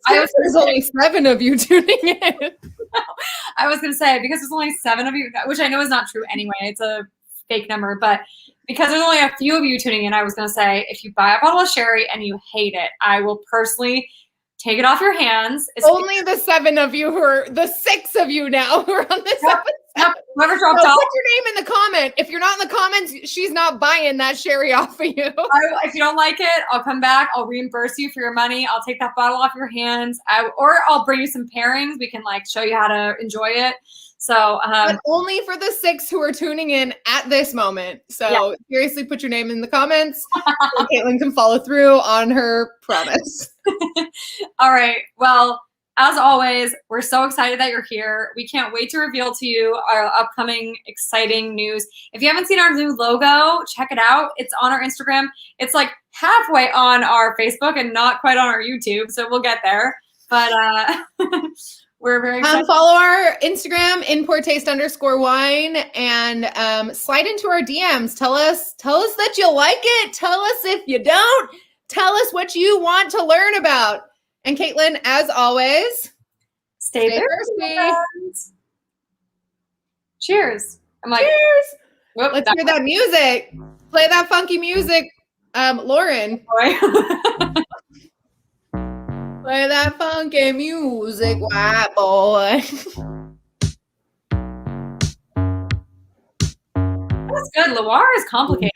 There's only 7 of you tuning in. I was gonna say because there's only 7 of you, which I know is not true anyway. It's a fake number, but because there's only a few of you tuning in, I was going to say, if you buy a bottle of sherry and you hate it, I will personally take it off your hands. Only the 6 of you now who are on this episode. Yep. Whoever dropped So off. put your name in the comment. If you're not in the comments, she's not buying that sherry off of you. If you don't like it, I'll come back. I'll reimburse you for your money. I'll take that bottle off your hands. Or I'll bring you some pairings. We can like show you how to enjoy it. So but only for the 6 who are tuning in at this moment. So seriously, put your name in the comments so Caitlin can follow through on her promise. All right. Well, as always, we're so excited that you're here. We can't wait to reveal to you our upcoming exciting news. If you haven't seen our new logo, check it out. It's on our Instagram. It's like halfway on our Facebook and not quite on our YouTube. So we'll get there. But we're very excited. Follow our Instagram, _wine, and slide into our DMs. Tell us that you like it. Tell us if you don't. Tell us what you want to learn about. And Caitlin, as always, stay thirsty. Cheers. I'm like, cheers. Whoop, Let's hear that music. Play that funky music, Lauren. Play that funky music, white boy. That's good. Loire is complicated.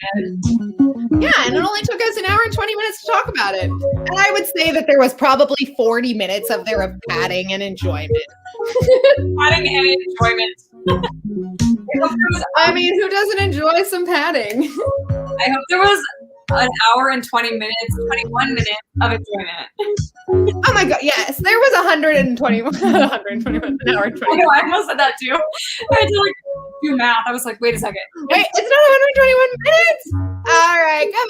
Yeah, and it only took us an hour and 20 minutes to talk about it. And I would say that there was probably 40 minutes of there of padding and enjoyment. Padding and enjoyment. I mean, who doesn't enjoy some padding? I hope there was an hour and 21 minutes of enjoyment. Oh my God, yes. There was 121, an hour and 20 minutes. I know, I almost said that too. I had to like do math. I was like, wait a second. Wait, it's not 121 minutes? All right, come